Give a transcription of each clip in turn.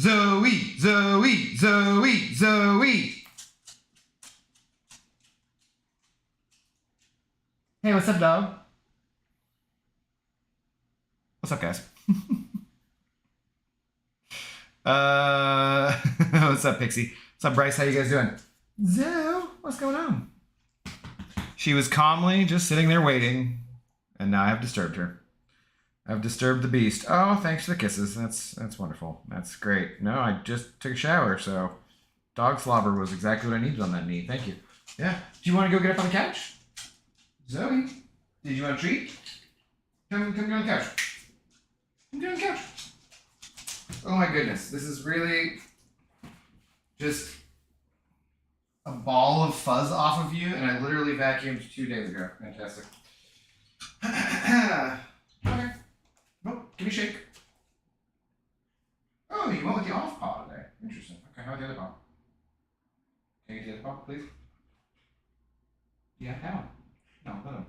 Zoe, Zoe, Zoe, Zoe. Hey, what's up, dog? What's up, guys? What's up, Pixie? What's up, Bryce? How you guys doing? Zoe, what's going on? She was calmly just sitting there waiting, and now I have disturbed her. I've disturbed the beast. Oh, thanks for the kisses. That's wonderful. That's great. No, I just took a shower, so dog slobber was exactly what I needed on that knee. Thank you. Yeah. Do you want to go get up on the couch? Zoe, did you want a treat? Come get on the couch. Come get on the couch. Oh my goodness. This is really just a ball of fuzz off of you, and I literally vacuumed 2 days ago. Fantastic. Okay. Nope. Give me a shake. Oh, you went with the off paw today. Interesting. Okay, how about the other paw? Can you get the other paw, please? Yeah, that one. No, that one.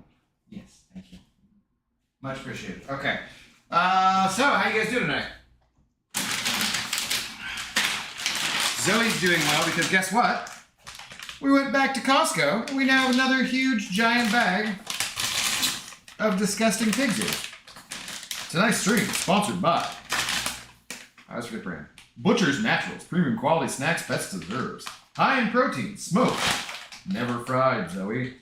Yes, thank you. Much appreciated. Okay. So how you guys doing tonight? Zoe's doing well because guess what? We went back to Costco and we now have another huge giant bag of disgusting pig's ears. Tonight's stream sponsored by that's a good brand. Butcher's Naturals, premium quality snacks, best desserts. High in protein, smoked, never fried, Zoe.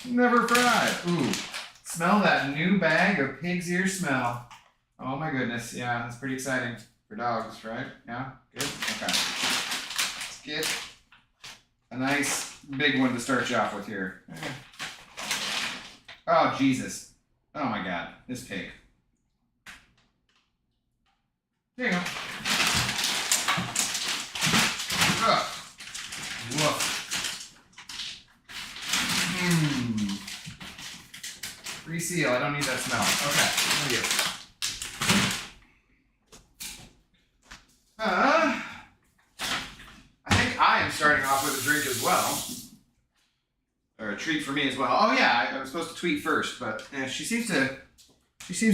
Never fried. Ooh, smell that new bag of pig's ear smell. Oh my goodness, yeah, that's pretty exciting for dogs, right? Yeah, good, okay. Let's get a nice big one to start you off with here. Oh, Jesus. Oh my God, this pig. There you go. Woof. Free seal. I don't need that smell. Okay. Thank you. I think I am starting off with a drink as well. Or a treat for me as well. Oh yeah, I was supposed to tweet first, but she seems to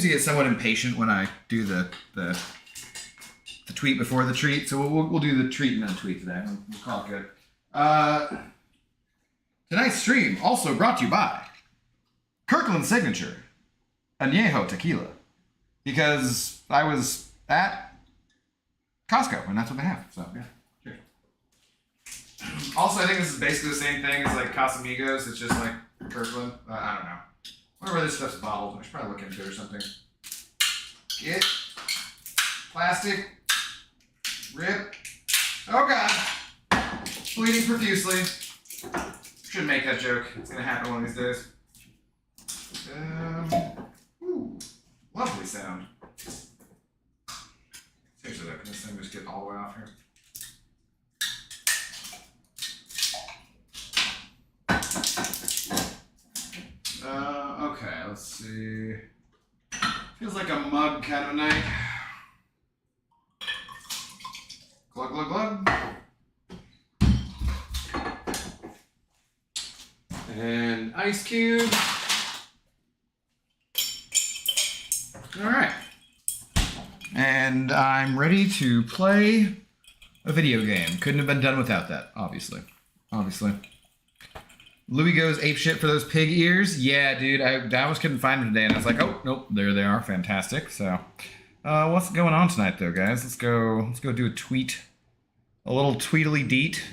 get somewhat impatient when I do the tweet before the treat. So we'll do the treat and then tweet today. We'll call it good. Tonight's stream also brought to you by Kirkland Signature Añejo Tequila, because I was at Costco and that's what they have. So yeah. Also, I think this is basically the same thing as like Casamigos. It's just like Kirkland. I don't know. I wonder where this stuff's bottled. I should probably look into it or something. Get plastic. Rip. Oh God. Bleeding profusely. Shouldn't make that joke. It's gonna happen one of these days. Ooh, lovely sound. Seriously though, can this thing just get all the way off here? Okay, let's see. Feels like a mug kind of a night. Glug, glug, glug. And ice cube. All right. And I'm ready to play a video game. Couldn't have been done without that, obviously. Louis goes apeshit for those pig ears. Yeah, dude, I almost couldn't find them today, and I was like, oh, nope, there they are. Fantastic. So, what's going on tonight, though, guys? Let's go do a tweet. A little tweetily deet.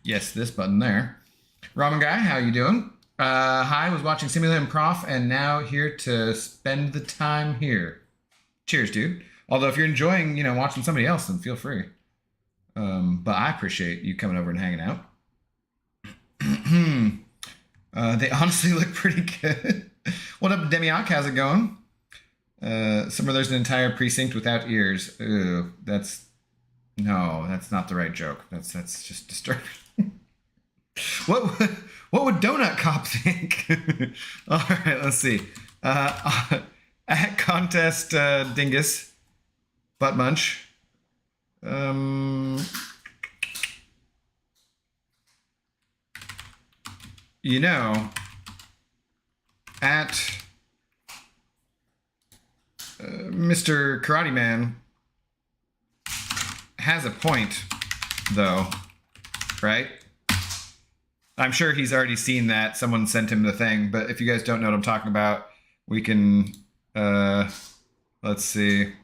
Yes, this button there. Ramen Guy, how you doing? Hi, was watching Simulator Prof, and now here to spend the time here. Cheers, dude. Although if you're enjoying, watching somebody else, then feel free. But I appreciate you coming over and hanging out. They honestly look pretty good. What up, Demiok? How's it going? Somewhere there's an entire precinct without ears. Ew, that's not the right joke. That's just disturbing. What would Donut Cop think? All right, let's see. At contest dingus, butt munch. At Mr. Karate Man has a point, though, right? I'm sure he's already seen that. Someone sent him the thing, but if you guys don't know what I'm talking about, we can, let's see.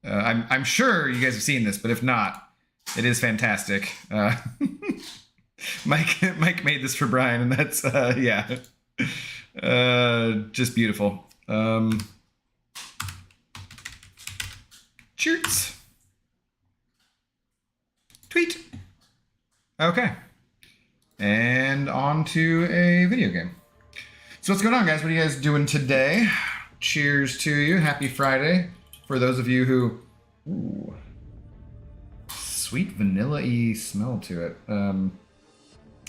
I'm sure you guys have seen this, but if not, it is fantastic. Mike made this for Brian, and that's, yeah. Just beautiful. Cheers. Tweet. Okay. And on to a video game. So what's going on, guys? What are you guys doing today? Cheers to you. Happy Friday. For those of you who... Ooh. Sweet vanilla-y smell to it.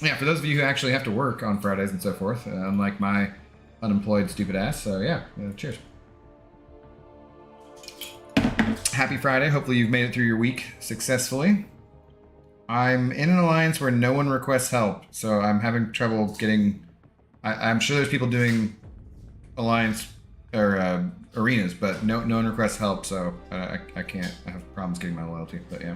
Yeah, for those of you who actually have to work on Fridays and so forth, unlike my unemployed stupid ass. So yeah, cheers. Happy Friday. Hopefully you've made it through your week successfully. I'm in an alliance where no one requests help, so I'm having trouble getting... I'm sure there's people doing alliance or arenas, but no one requests help, so I can't. I have problems getting my loyalty, but yeah.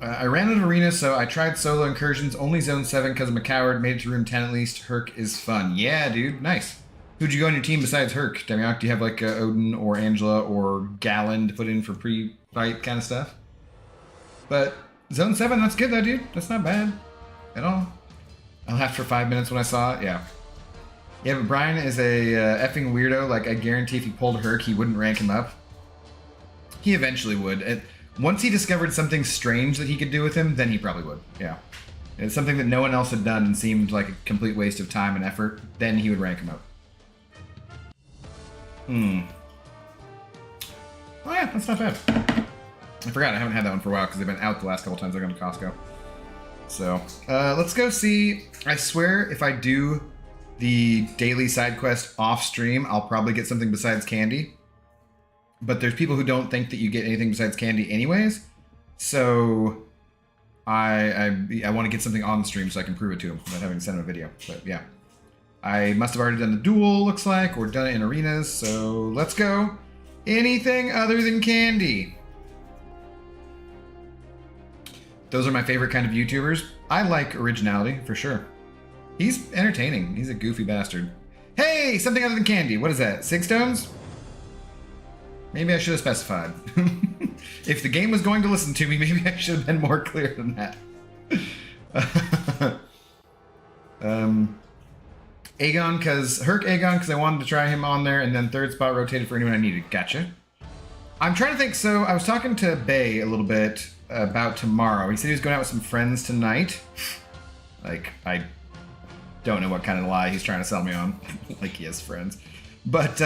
I ran an arena, so I tried solo incursions, only zone 7 because I'm a coward, made it to room 10 at least. Herc is fun. Yeah, dude, nice. Who'd you go on your team besides Herc? Demiok, do you have like Odin or Angela or Galen to put in for pre-fight kind of stuff? But zone 7, that's good though, dude. That's not bad at all. I laughed for 5 minutes when I saw it, yeah. Yeah, but Brian is a effing weirdo. Like, I guarantee if he pulled Herc, he wouldn't rank him up. He eventually would. Once he discovered something strange that he could do with him, then he probably would, yeah. It's something that no one else had done and seemed like a complete waste of time and effort, then he would rank him up. Oh yeah, that's not bad. I forgot I haven't had that one for a while because they've been out the last couple times I've gone to Costco. So, let's go see. I swear if I do the daily side quest off stream, I'll probably get something besides candy. But there's people who don't think that you get anything besides candy anyways. So I want to get something on the stream so I can prove it to them without having to send them a video. But yeah. I must have already done the duel, looks like, or done it in arenas. So let's go. Anything other than candy. Those are my favorite kind of YouTubers. I like originality, for sure. He's entertaining. He's a goofy bastard. Hey, something other than candy. What is that? 6 stones? Maybe I should have specified. If the game was going to listen to me, maybe I should have been more clear than that. Aegon, because Herc Aegon, because I wanted to try him on there, and then third spot rotated for anyone I needed. Gotcha. I'm trying to think. So I was talking to Bay a little bit about tomorrow. He said he was going out with some friends tonight. Like, I don't know what kind of lie he's trying to sell me on. Like he has friends. But,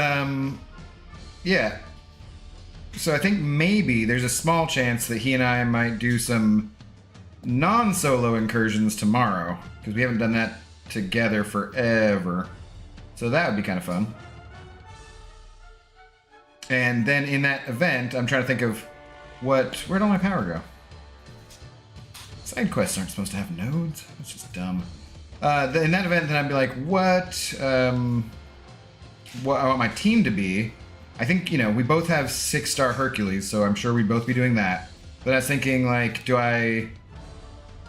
yeah. So I think maybe there's a small chance that he and I might do some non-solo incursions tomorrow. Because we haven't done that together forever. So that would be kind of fun. And then in that event, I'm trying to think of where'd all my power go? Side quests aren't supposed to have nodes. That's just dumb. In that event, then I'd be like, what I want my team to be. I think, we both have 6-star Hercules, so I'm sure we'd both be doing that. But I was thinking, like, this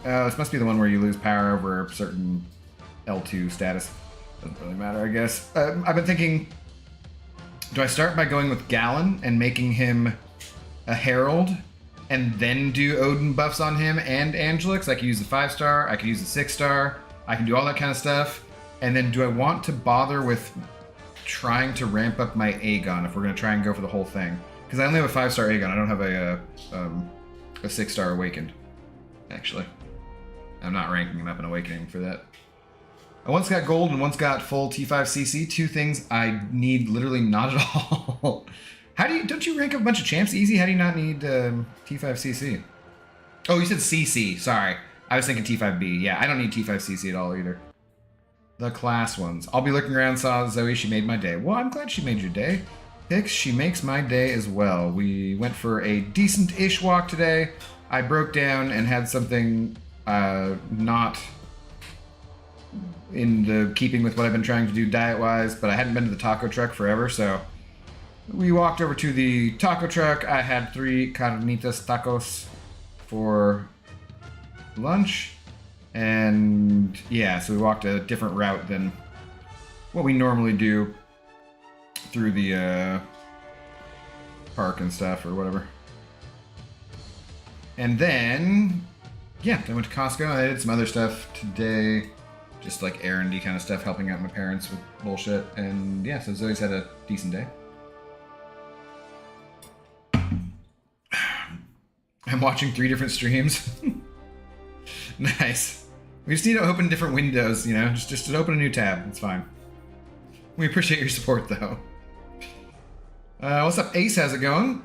must be the one where you lose power over a certain L2 status. Doesn't really matter, I guess. I've been thinking, do I start by going with Galen and making him a Herald, and then do Odin buffs on him and Angela? Because I can use the 5-star, I can use the 6-star, I can do all that kind of stuff. And then do I want to bother with trying to ramp up my Aegon if we're going to try and go for the whole thing? Because I only have a 5-star Aegon, I don't have a 6-star Awakened, actually. I'm not ranking him up in Awakening for that. I once got gold and once got full T5CC. 2 things I need literally not at all. Don't you rank up a bunch of champs easy? How do you not need T5CC? Oh, you said CC, sorry. I was thinking T5B. Yeah, I don't need T5CC at all either. The class ones. I'll be looking around, saw Zoe, she made my day. Well, I'm glad she made your day. Hicks, she makes my day as well. We went for a decent-ish walk today. I broke down and had something not in the keeping with what I've been trying to do diet-wise, but I hadn't been to the taco truck forever, so we walked over to the taco truck. I had 3 carnitas tacos for lunch, and yeah, so we walked a different route than what we normally do through the park and stuff or whatever. And then, yeah, I went to Costco. I did some other stuff today, just like errandy kind of stuff, helping out my parents with bullshit. And yeah, so Zoe's had a decent day. I'm watching 3 different streams. Nice. We just need to open different windows, you know, just to open a new tab. It's fine. We appreciate your support, though. What's up, Ace? How's it going?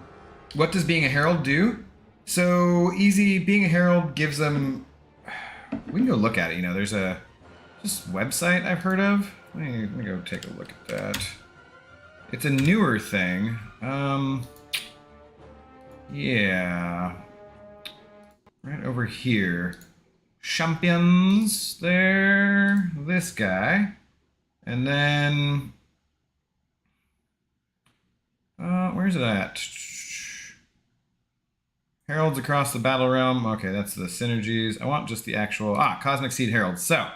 What does being a herald do? So easy. Being a herald gives them. We can go look at it. You know, there's a website I've heard of. Let me go take a look at that. It's a newer thing. Yeah. Right over here. Champions. There. This guy. And then. Where's it at? Heralds across the battle realm. Okay, that's the synergies. I want just the actual... Cosmic Seed Heralds. So,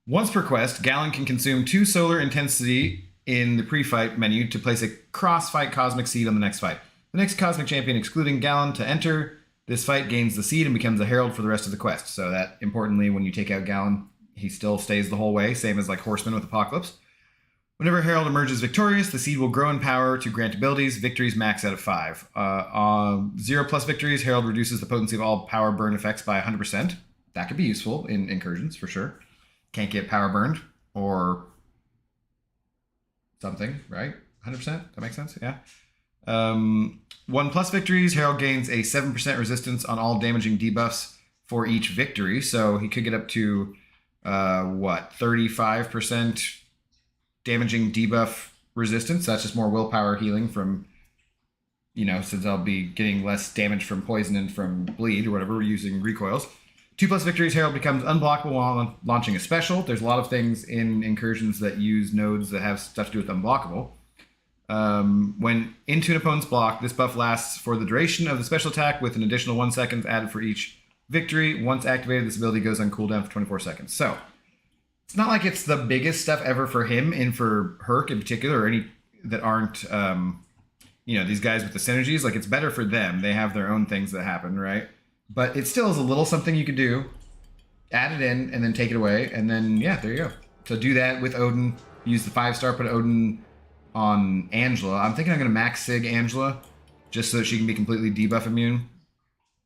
once per quest, Galen can consume 2 solar intensity in the pre-fight menu to place a cross-fight Cosmic Seed on the next fight. The next Cosmic Champion, excluding Galen, to enter this fight gains the seed and becomes a herald for the rest of the quest. So that, importantly, when you take out Galen, he still stays the whole way, same as like Horseman with Apocalypse. Whenever Herald emerges victorious, the seed will grow in power to grant abilities. Victories max out of 5. 0+ victories, Herald reduces the potency of all power burn effects by 100%. That could be useful in incursions, for sure. Can't get power burned or something, right? 100%? That makes sense? Yeah. 1+ victories, Herald gains a 7% resistance on all damaging debuffs for each victory. So he could get up to, 35% damaging debuff resistance. That's just more willpower healing from, you know, since I'll be getting less damage from poison and from bleed or whatever, we're using recoils. 2+ victories, Herald becomes unblockable while launching a special. There's a lot of things in incursions that use nodes that have stuff to do with unblockable. When into an opponent's block, this buff lasts for the duration of the special attack with an additional 1 second added for each victory. Once activated, this ability goes on cooldown for 24 seconds. So, it's not like it's the biggest stuff ever for him and for Herc in particular, or any that aren't, you know, these guys with the synergies. Like, it's better for them. They have their own things that happen, right? But it still is a little something you could do. Add it in, and then take it away, and then, yeah, there you go. So do that with Odin. Use the 5-star, put Odin on Angela. I'm thinking I'm going to max Sig Angela, just so that she can be completely debuff immune.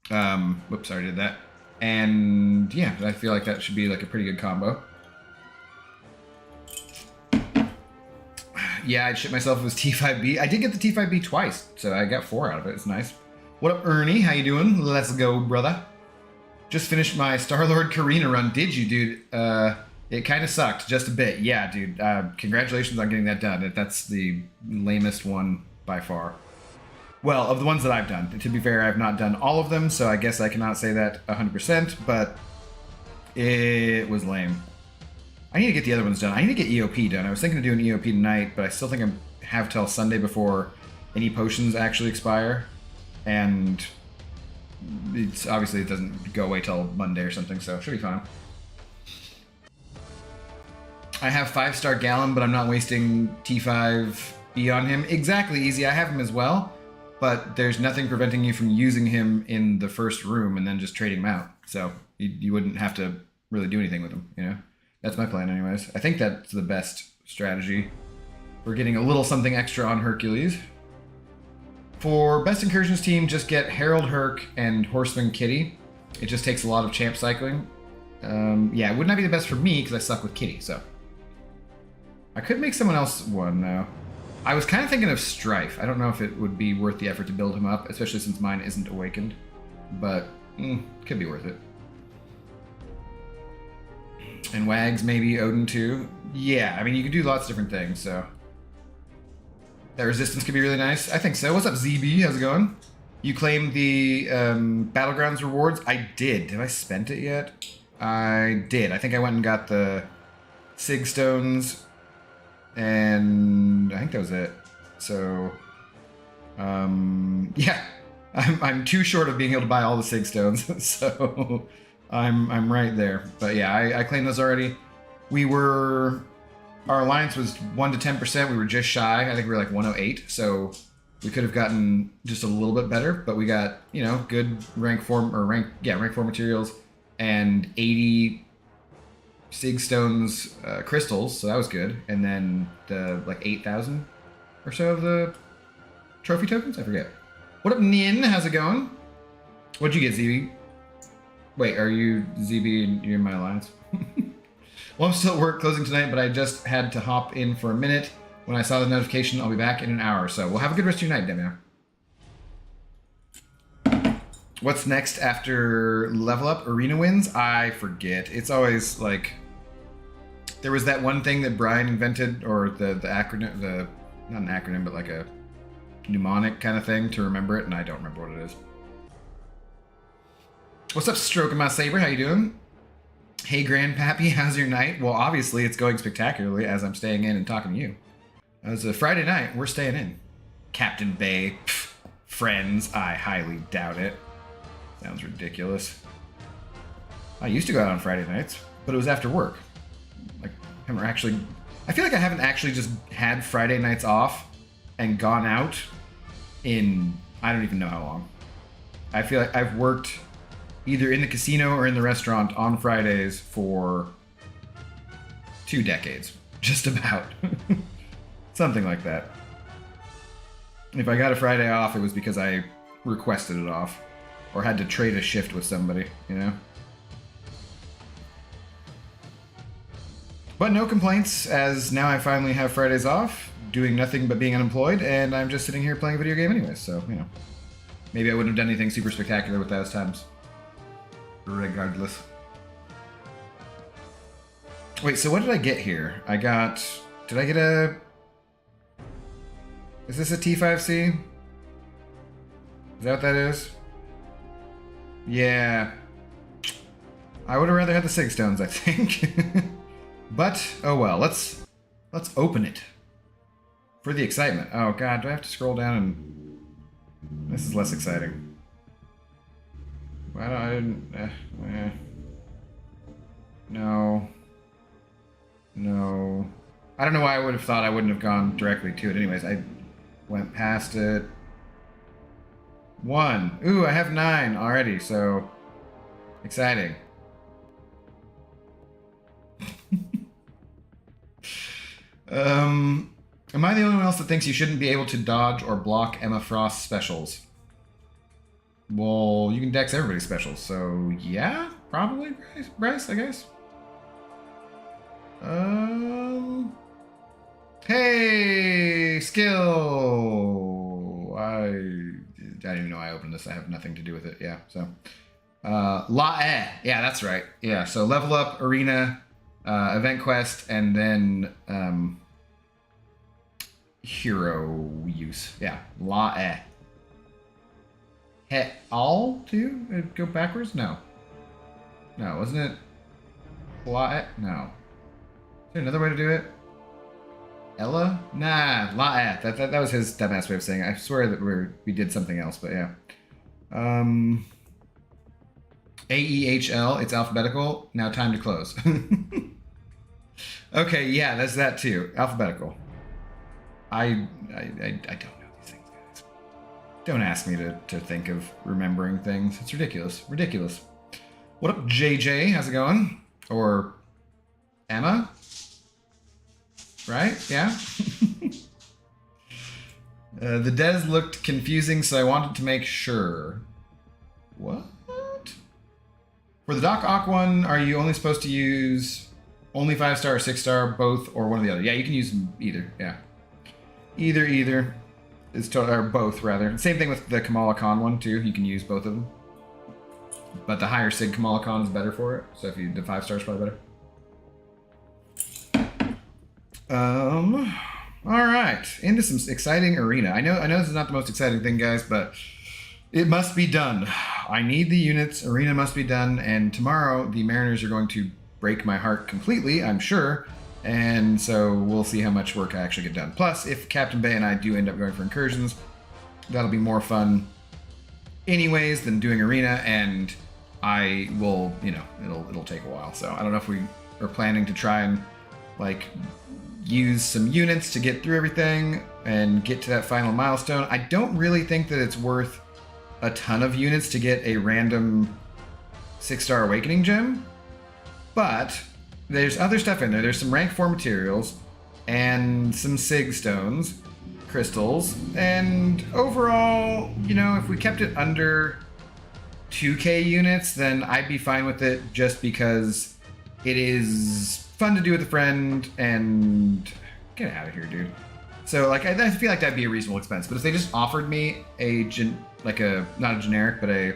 Whoops, I already did that. And, yeah, I feel like that should be, like, a pretty good combo. Yeah, I'd shit myself if it was T5B. I did get the T5B twice, so I got 4 out of it. It's nice. What up, Ernie? How you doing? Let's go, brother. Just finished my Star-Lord Karina run. Did you, dude? It kind of sucked, just a bit. Yeah, dude. Congratulations on getting that done. That's the lamest one by far. Well, of the ones that I've done. To be fair, I've not done all of them, so I guess I cannot say that 100%, but it was lame. I need to get the other ones done. I need to get EOP done. I was thinking of doing EOP tonight, but I still think I have till Sunday before any potions actually expire. And it's obviously it doesn't go away till Monday or something, so it should be fine. I have 5-star Galen, but I'm not wasting T5B on him. Exactly, Easy. I have him as well, but there's nothing preventing you from using him in the first room and then just trading him out. So you wouldn't have to really do anything with him, you know? That's my plan anyways. I think that's the best strategy. We're getting a little something extra on Hercules. For Best Incursions team, just get Herald Herc and Horseman Kitty. It just takes a lot of champ cycling. Yeah, it would not be the best for me because I suck with Kitty, so. I could make someone else one, though. I was kind of thinking of Strife. I don't know if it would be worth the effort to build him up, especially since mine isn't awakened. But, could be worth it. And Wags, maybe Odin too. Yeah, I mean, you could do lots of different things, so. That resistance could be really nice. I think so. What's up, ZB? How's it going? You claimed the Battlegrounds rewards? I did. Have I spent it yet? I did. I think I went and got the Sig Stones, and I think that was it. So, yeah, I'm too short of being able to buy all the Sig Stones, so I'm right there. But yeah, I claimed those already. Our alliance was 1 to 10%. We were just shy. I think we were like 108, so we could have gotten just a little bit better. But we got, you know, good rank 4 materials and 80 Sig Stones crystals, so that was good. And then the like 8,000 or so of the trophy tokens. I forget. What up, Nin? How's it going? What'd you get, ZB? Wait, are you ZB and you're in my alliance? Well, I'm still at work closing tonight, but I just had to hop in for a minute. When I saw the notification, I'll be back in an hour or so. Well, have a good rest of your night, Demio. What's next after level up? Arena wins? I forget. It's always like... There was that one thing that Brian invented, or the acronym, not an acronym, but like a mnemonic kind of thing to remember it, and I don't remember what it is. What's up, Stroking My Saber? How you doing? Hey, Grandpappy, how's your night? Well, obviously, it's going spectacularly as I'm staying in and talking to you. It's a Friday night. We're staying in. Captain Bay. Pff, friends. I highly doubt it. Sounds ridiculous. I used to go out on Friday nights, but it was after work. Like, I feel like I haven't actually just had Friday nights off and gone out in, I don't even know how long. I feel like I've worked either in the casino or in the restaurant on Fridays for 2 decades. Just about. Something like that. If I got a Friday off, it was because I requested it off. Or had to trade a shift with somebody, you know? But no complaints, as now I finally have Fridays off, doing nothing but being unemployed, and I'm just sitting here playing a video game anyways, so, you know. Maybe I wouldn't have done anything super spectacular with those times. Regardless. Wait, so what did I get here? Did I get a... Is this a T5C? Is that what that is? Yeah. I would have rather had the Sig Stones, I think. But, oh well, let's open it. For the excitement. Oh god, do I have to scroll down and... This is less exciting. Why don't I didn't... No. No. I don't know why I would have thought I wouldn't have gone directly to it. Anyways, I went past it. 1. Ooh, I have 9 already, so... Exciting. Am I the only one else that thinks you shouldn't be able to dodge or block Emma Frost's specials? Well, you can dex everybody's specials, so yeah, probably, Bryce, I guess. Hey, skill! I didn't even know I opened this. I have nothing to do with it. Yeah, so. Yeah, that's right. Yeah, so level up, arena, event quest, and then hero use. Yeah, all too? It'd go backwards? No. No, wasn't it? No. Is there another way to do it? Ella? Nah, that was his dumbass way of saying it. I swear that we did something else, but yeah. AEHL, it's alphabetical. Now time to close. Okay, yeah, that's that too. Alphabetical. I don't know these things, guys. Don't ask me to think of remembering things. It's ridiculous. Ridiculous. What up, JJ? How's it going? Or Emma? Right? Yeah? The Des looked confusing, so I wanted to make sure. What? For the Doc Ock one, are you only supposed to use only 5-star or 6-star, both, or one or the other? Yeah, you can use either. Yeah. Either. Or both, rather. Same thing with the Kamala Khan one, too. You can use both of them. But the higher Sig Kamala Khan is better for it. So if you the 5-star is probably better. All right. Into some exciting arena. I know this is not the most exciting thing, guys, but It must be done. I need the units. Arena must be done. And tomorrow, the Mariners are going to break my heart completely, I'm sure. And so we'll see how much work I actually get done. Plus, if Captain Bay and I do end up going for incursions, that'll be more fun anyways than doing Arena. And I will, it'll take a while. So I don't know if we are planning to try and, use some units to get through everything and get to that final milestone. I don't really think that it's worth a ton of units to get a random 6-star Awakening gem, but there's other stuff in there. There's some rank 4 materials and some Sig stones, crystals, and overall, if we kept it under 2k units, then I'd be fine with it just because it is fun to do with a friend and get out of here, dude. So I feel like that'd be a reasonable expense, but if they just offered me not a generic, but a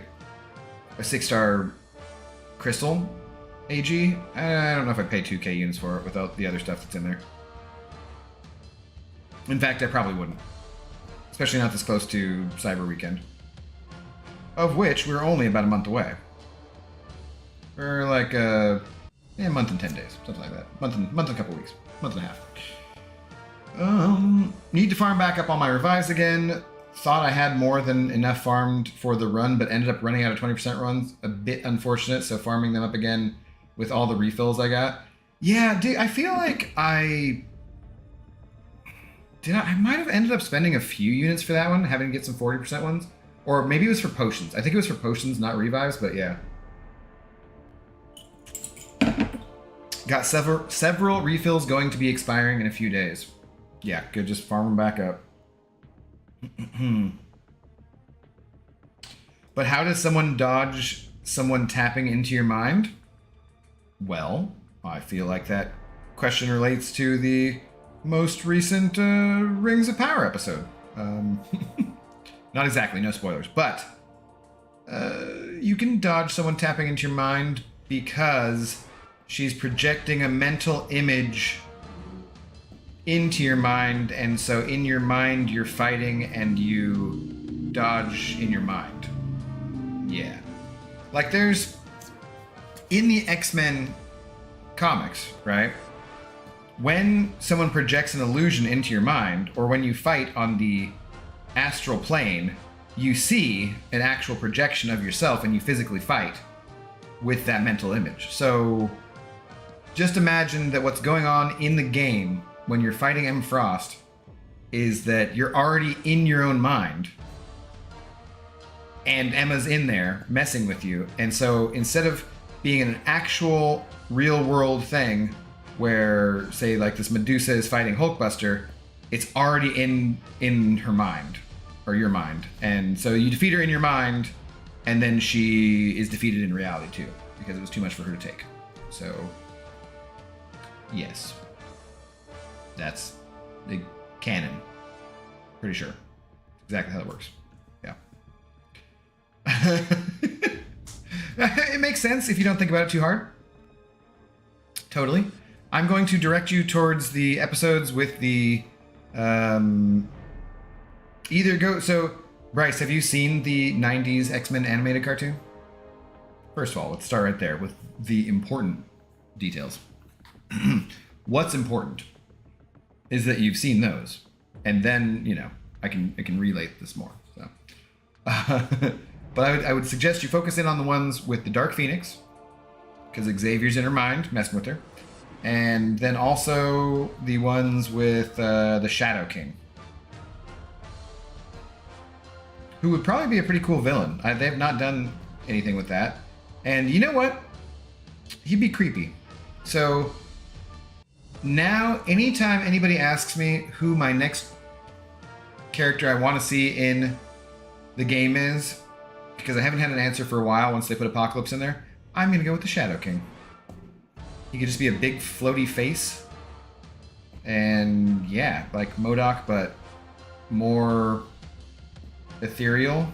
6-star crystal AG, I don't know if I'd pay 2k units for it without the other stuff that's in there. In fact, I probably wouldn't. Especially not this close to Cyber Weekend. Of which we're only about a month away. We're a month and 10 days, something like that. Month and a couple weeks. Month and a half. Need to farm back up on my revives again. Thought I had more than enough farmed for the run, but ended up running out of 20% runs. A bit unfortunate, so farming them up again with all the refills I got. Yeah, dude, I feel like I might have ended up spending a few units for that one, having to get some 40% ones. Or maybe it was for potions. I think it was for potions, not revives, but yeah. Got several refills going to be expiring in a few days. Yeah, good, just farm them back up. But how does someone dodge someone tapping into your mind? Well, I feel like that question relates to the most recent Rings of Power episode. Not exactly, no spoilers, but you can dodge someone tapping into your mind because she's projecting a mental image into your mind, and so in your mind you're fighting and you dodge in your mind. Yeah. There's in the X-Men comics, right? When someone projects an illusion into your mind, or when you fight on the astral plane, you see an actual projection of yourself and you physically fight with that mental image. So just imagine that what's going on in the game when you're fighting M. Frost is that you're already in your own mind and Emma's in there messing with you. And so instead of being an actual real world thing where, say, this Medusa is fighting Hulkbuster, it's already in her mind, or your mind. And so you defeat her in your mind, and then she is defeated in reality too, because it was too much for her to take. So, yes. That's the canon. Pretty sure. Exactly how it works. Yeah. It makes sense if you don't think about it too hard. Totally. I'm going to direct you towards the episodes with the So, Bryce, have you seen the 90s X-Men animated cartoon? First of all, let's start right there with the important details. What's important is that you've seen those, and then I can relate this more. So, but I would suggest you focus in on the ones with the Dark Phoenix, because Xavier's in her mind, messing with her, and then also the ones with the Shadow King, who would probably be a pretty cool villain. They have not done anything with that, and you know what? He'd be creepy. So now, anytime anybody asks me who my next character I want to see in the game is, because I haven't had an answer for a while once they put Apocalypse in there, I'm going to go with the Shadow King. He could just be a big floaty face. And yeah, like MODOK, but more ethereal,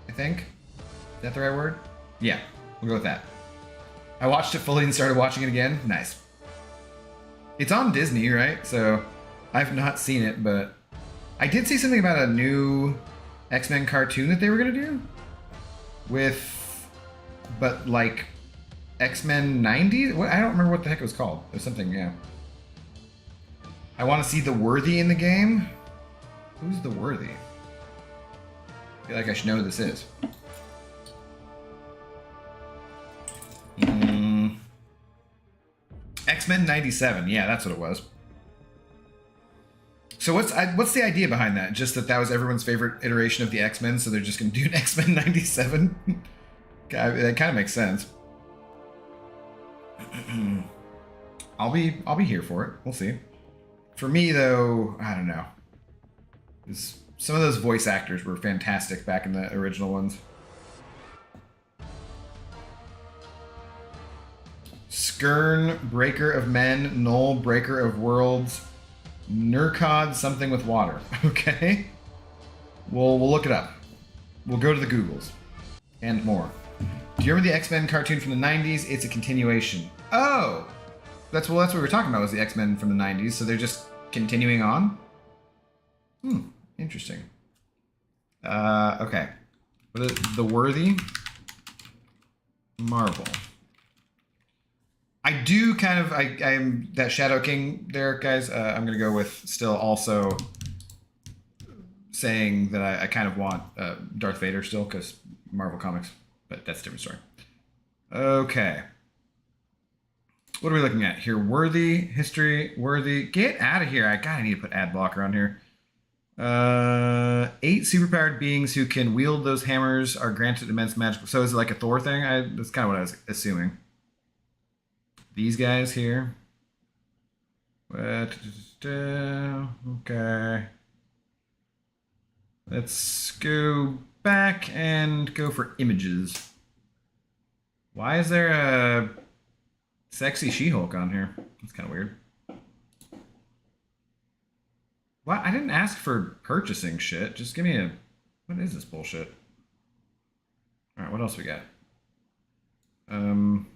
I think. Is that the right word? Yeah, we'll go with that. I watched it fully and started watching it again. Nice. It's on Disney, right? So I've not seen it, but I did see something about a new X-Men cartoon that they were gonna do but like X-Men 90s. What, I don't remember what the heck it was called. It was something, yeah. I want to see the Worthy in the game. Who's the Worthy? I feel like I should know who this is. X-Men 97. Yeah, that's what it was. So what's the idea behind that? Just that was everyone's favorite iteration of the X-Men, so they're just going to do an X-Men 97? That kind of makes sense. I'll be here for it. We'll see. For me, though, I don't know. Some of those voice actors were fantastic back in the original ones. Skirn, Breaker of Men, Null, Breaker of Worlds, Nurkod, something with water. Okay? We'll look it up. We'll go to the Googles. And more. Do you remember the X-Men cartoon from the 90s? It's a continuation. Oh! That's what we were talking about, was the X-Men from the 90s, so they're just continuing on? Interesting. Okay. The Worthy Marvel. I do kind of, I'm that Shadow King there, guys. I'm going to go with still also saying that I kind of want Darth Vader still, because Marvel Comics, but that's a different story. Okay. What are we looking at here? Worthy, history, Worthy. Get out of here. I need to put ad blocker on here. 8 superpowered beings who can wield those hammers are granted immense magical. So is it like a Thor thing? That's kind of what I was assuming. These guys here. Okay. Let's go back and go for images. Why is there a sexy She-Hulk on here? That's kind of weird. What? I didn't ask for purchasing shit. Just give me a... What is this bullshit? Alright, what else we got? Can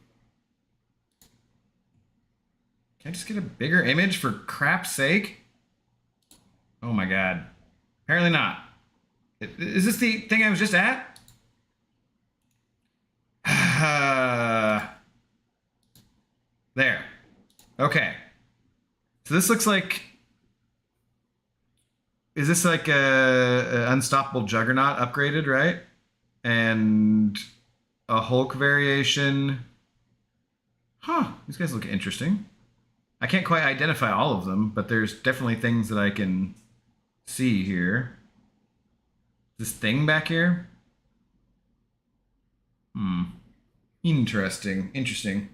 I just get a bigger image for crap's sake? Oh my god. Apparently not. Is this the thing I was just at? There. Okay. So this looks like... Is this like a Unstoppable Juggernaut upgraded, right? And a Hulk variation. Huh. These guys look interesting. I can't quite identify all of them, but there's definitely things that I can see here. This thing back here? Interesting. Interesting.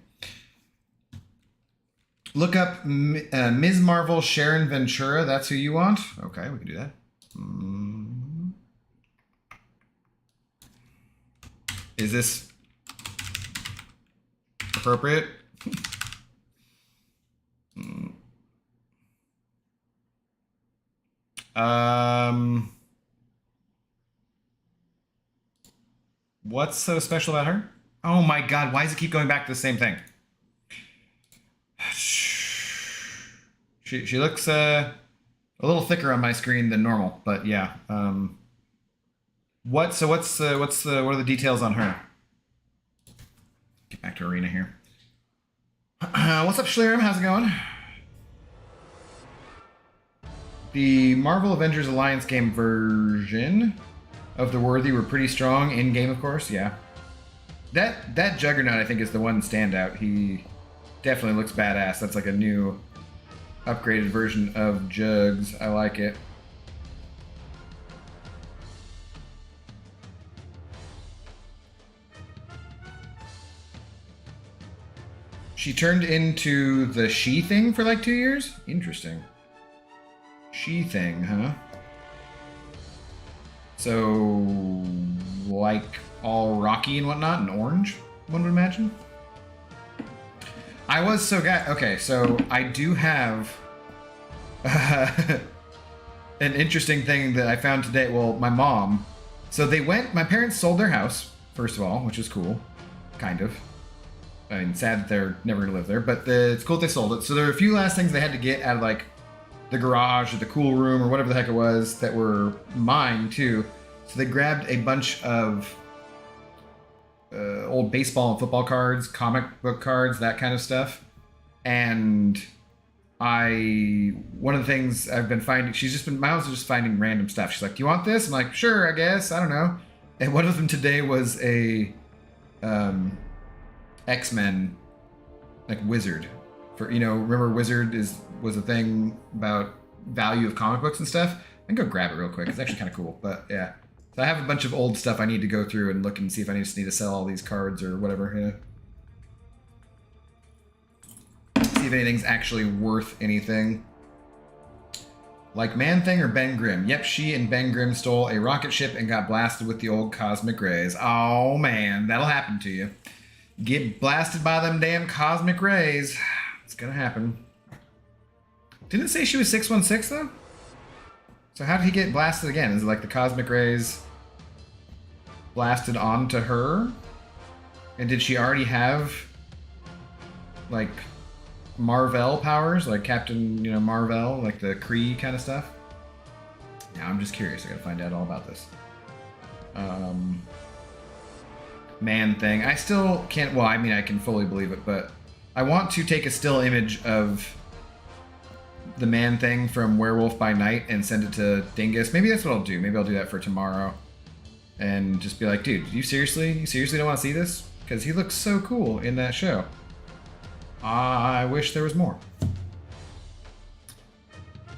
Look up Ms. Marvel Sharon Ventura. That's who you want? Okay, we can do that. Is this appropriate? What's so special about her? Oh my god, why does it keep going back to the same thing? She looks a little thicker on my screen than normal, but yeah. What are the details on her? Get back to Arena here. What's up, Schlirim? How's it going? The Marvel Avengers Alliance game version of the Worthy were pretty strong in game, of course. Yeah, that Juggernaut I think is the one standout. He definitely looks badass. That's like a new upgraded version of Jugs. I like it. She turned into the She thing for like 2 years? Interesting. She thing, huh? So, like all rocky and whatnot, and orange, one would imagine? I was so okay, so I do have an interesting thing that I found today. Well, my mom, so my parents sold their house, first of all, which is cool, kind of. I mean, sad that they're never gonna live there, but it's cool that they sold it. So there were a few last things they had to get out of like the garage or the cool room or whatever the heck it was that were mine too. So they grabbed a bunch of old baseball and football cards, comic book cards, that kind of stuff. And one of the things I've been finding, my mom's just finding random stuff. She's like, "Do you want this?" I'm like, "Sure, I guess. I don't know." And one of them today was a X-Men like wizard. For remember Wizard was a thing about value of comic books and stuff. I can go grab it real quick. It's actually kind of cool. But yeah. So I have a bunch of old stuff I need to go through and look and see if I just need to sell all these cards or whatever. Yeah. See if anything's actually worth anything. Like Man-Thing or Ben Grimm? Yep, she and Ben Grimm stole a rocket ship and got blasted with the old cosmic rays. Oh man, that'll happen to you. Get blasted by them damn cosmic rays. It's gonna happen. Didn't it say she was 616 though? So how did he get blasted again? Is it like the cosmic rays blasted onto her? And did she already have like Marvel powers, like Captain, Marvel, like the Kree kind of stuff? Now I'm just curious. I gotta find out all about this. Man-Thing. I still can't. Well, I mean, I can fully believe it, but I want to take a still image of the Man-Thing from Werewolf by Night and send it to Dingus. Maybe that's what I'll do. Maybe I'll do that for tomorrow, and just be like, "Dude, you seriously don't want to see this? Because he looks so cool in that show. I wish there was more."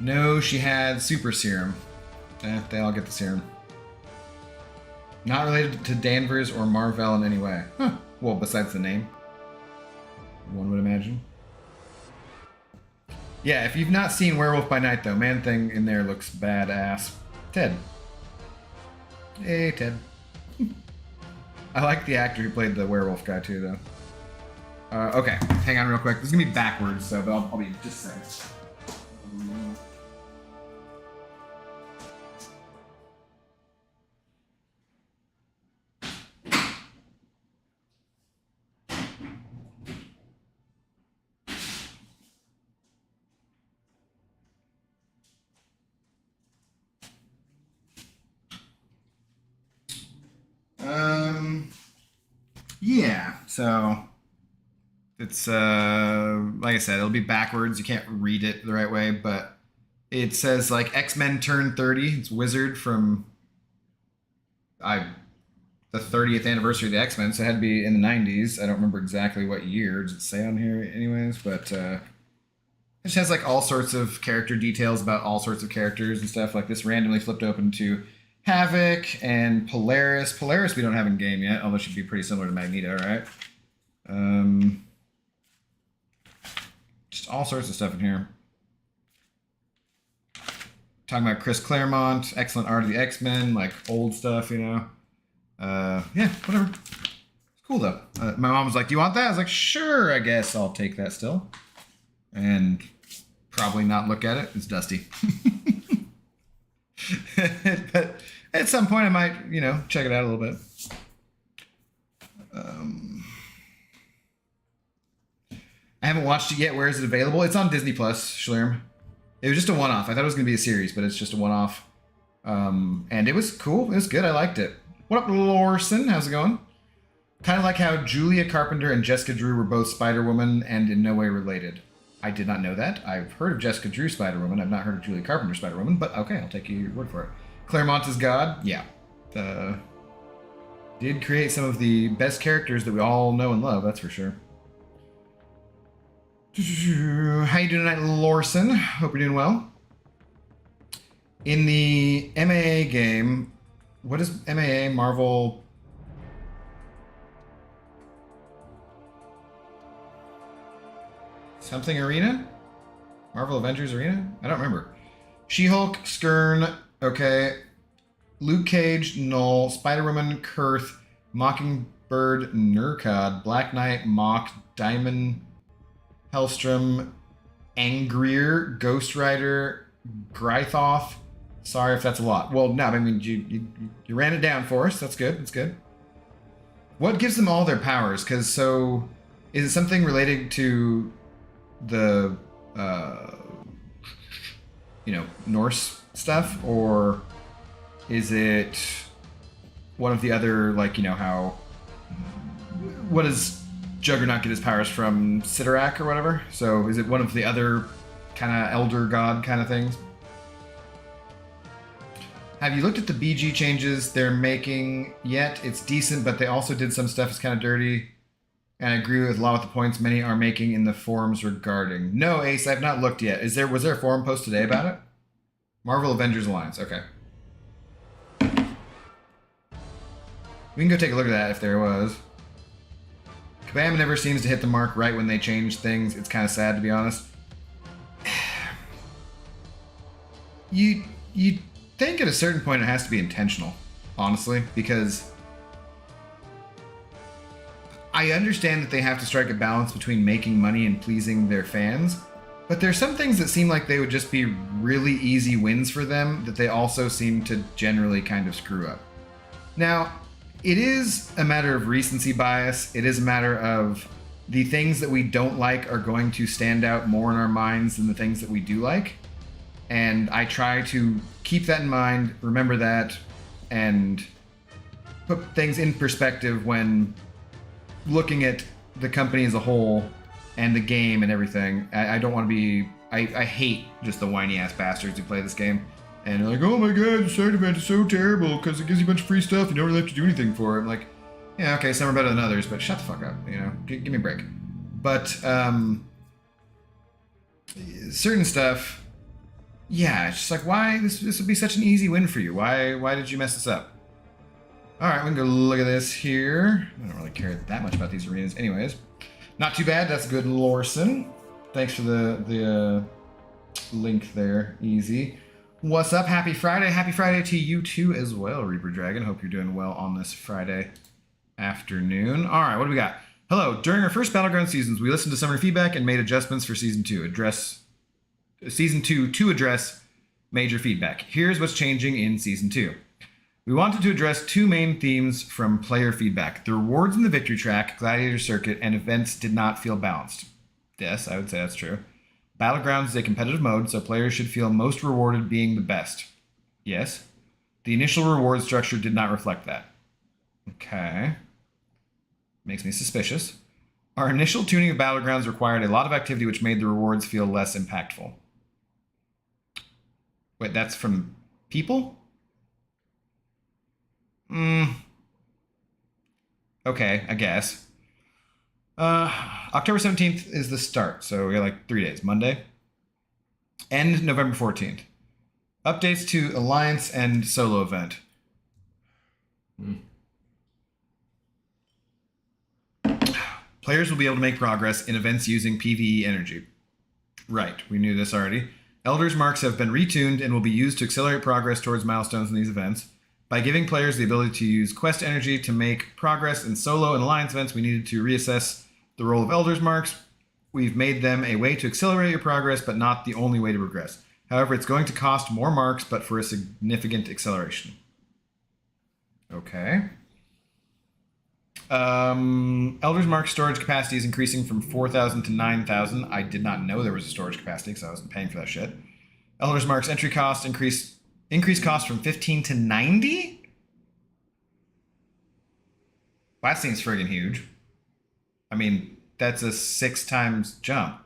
No, she had super serum. They all get the serum. Not related to Danvers or Marvel in any way. Huh. Well, besides the name. One would imagine. Yeah, if you've not seen Werewolf by Night, though, Man-Thing in there looks badass. Ted. Hey, Ted. I like the actor who played the werewolf guy, too, though. Okay, hang on real quick. This is going to be backwards, so I'll be just a second. Yeah, so it's like I said, it'll be backwards. You can't read it the right way, but it says like X-Men turn 30. It's Wizard from the 30th anniversary of the X-Men, so it had to be in the 90s. I don't remember exactly what year. Does it say on here anyways? But it just has like all sorts of character details about all sorts of characters and stuff. Like this randomly flipped open to Havoc and Polaris. Polaris we don't have in game yet, although she'd be pretty similar to Magneto, right? Just all sorts of stuff in here. Talking about Chris Claremont, excellent art of the X-Men, like old stuff, Yeah, whatever. It's cool though. My mom was like, "Do you want that?" I was like, "Sure, I guess I'll take that still." And probably not look at it. It's dusty. But at some point I might, check it out a little bit. I haven't watched it yet. Where is it available? It's on Disney Plus, Schlerm. It was just a one-off. I thought it was going to be a series, but it's just a one-off. And it was cool. It was good. I liked it. What up, Lorson? How's it going? Kind of like how Julia Carpenter and Jessica Drew were both Spider-Woman and in no way related. I did not know that. I've heard of Jessica Drew Spider-Woman. I've not heard of Julia Carpenter Spider-Woman, but okay, I'll take your word for it. Claremont is God? Yeah. Did create some of the best characters that we all know and love, that's for sure. How you doing tonight, Lorson? Hope you're doing well. In the MAA game, what is MAA? Marvel... Something Arena? Marvel Avengers Arena? I don't remember. She-Hulk, Skirn, okay. Luke Cage, Null, Spider-Woman, Kurth, Mockingbird, Nurkod, Black Knight, Mock, Diamond, Hellstrom, Angrier, Ghost Rider, Grythoth. Sorry if that's a lot. Well, no, I mean, you ran it down for us. That's good. That's good. What gives them all their powers? Because so... Is it something related to the, Norse stuff? Or is it one of the other, like, you know, how... What does Juggernaut get his powers from? Sidorak or whatever? So is it one of the other kind of elder god kind of things? Have you looked at the BG changes they're making yet? It's decent, but they also did some stuff that's kind of dirty. And I agree with a lot of the points many are making in the forums regarding. No, Ace, I've not looked yet. Was there a forum post today about it? Marvel Avengers Alliance, okay. We can go take a look at that if there was. Kabam never seems to hit the mark right when they change things. It's kind of sad, to be honest. You think at a certain point it has to be intentional, honestly, because I understand that they have to strike a balance between making money and pleasing their fans, but there's some things that seem like they would just be really easy wins for them that they also seem to generally kind of screw up. Now, it is a matter of recency bias. It is a matter of the things that we don't like are going to stand out more in our minds than the things that we do like. And I try to keep that in mind, remember that, and put things in perspective when looking at the company as a whole and the game and everything. I don't want to be... I hate just the whiny-ass bastards who play this game. And they're like, oh my god, the side event is so terrible because it gives you a bunch of free stuff. You don't really have to do anything for it. I'm like, yeah, okay, some are better than others, but shut the fuck up, you know? Give me a break. But, certain stuff, yeah, it's just like, why? This would be such an easy win for you. Why did you mess this up? Alright, we can go look at this here. I don't really care that much about these arenas anyways. Not too bad, that's good, Lorson. Thanks for the link there, easy. What's up? Happy Friday. Happy Friday to you too as well, Reaper Dragon. Hope you're doing well on this Friday afternoon. All right, what do we got? Hello. During our first Battleground seasons, we listened to summer feedback and made adjustments for Season 2 to address major feedback. Here's what's changing in Season 2. We wanted to address two main themes from player feedback. The rewards in the victory track, gladiator circuit, and events did not feel balanced. Yes, I would say that's true. Battlegrounds is a competitive mode, so players should feel most rewarded being the best. Yes. The initial reward structure did not reflect that. Okay. Makes me suspicious. Our initial tuning of Battlegrounds required a lot of activity which made the rewards feel less impactful. Wait, that's from people? Okay, I guess. October 17th is the start, so we got like 3 days. Monday. End November 14th. Updates to Alliance and Solo event. Players will be able to make progress in events using PvE energy. Right, we knew this already. Elder's Marks have been retuned and will be used to accelerate progress towards milestones in these events. By giving players the ability to use quest energy to make progress in solo and alliance events, we needed to reassess the role of Elder's Marks. We've made them a way to accelerate your progress, but not the only way to progress. However, it's going to cost more marks, but for a significant acceleration. Okay. Elder's Mark storage capacity is increasing from 4,000 to 9,000. I did not know there was a storage capacity because I wasn't paying for that shit. Elder's Mark's entry cost increased cost from 15 to 90? That seems friggin' huge. I mean, that's a 6 times jump.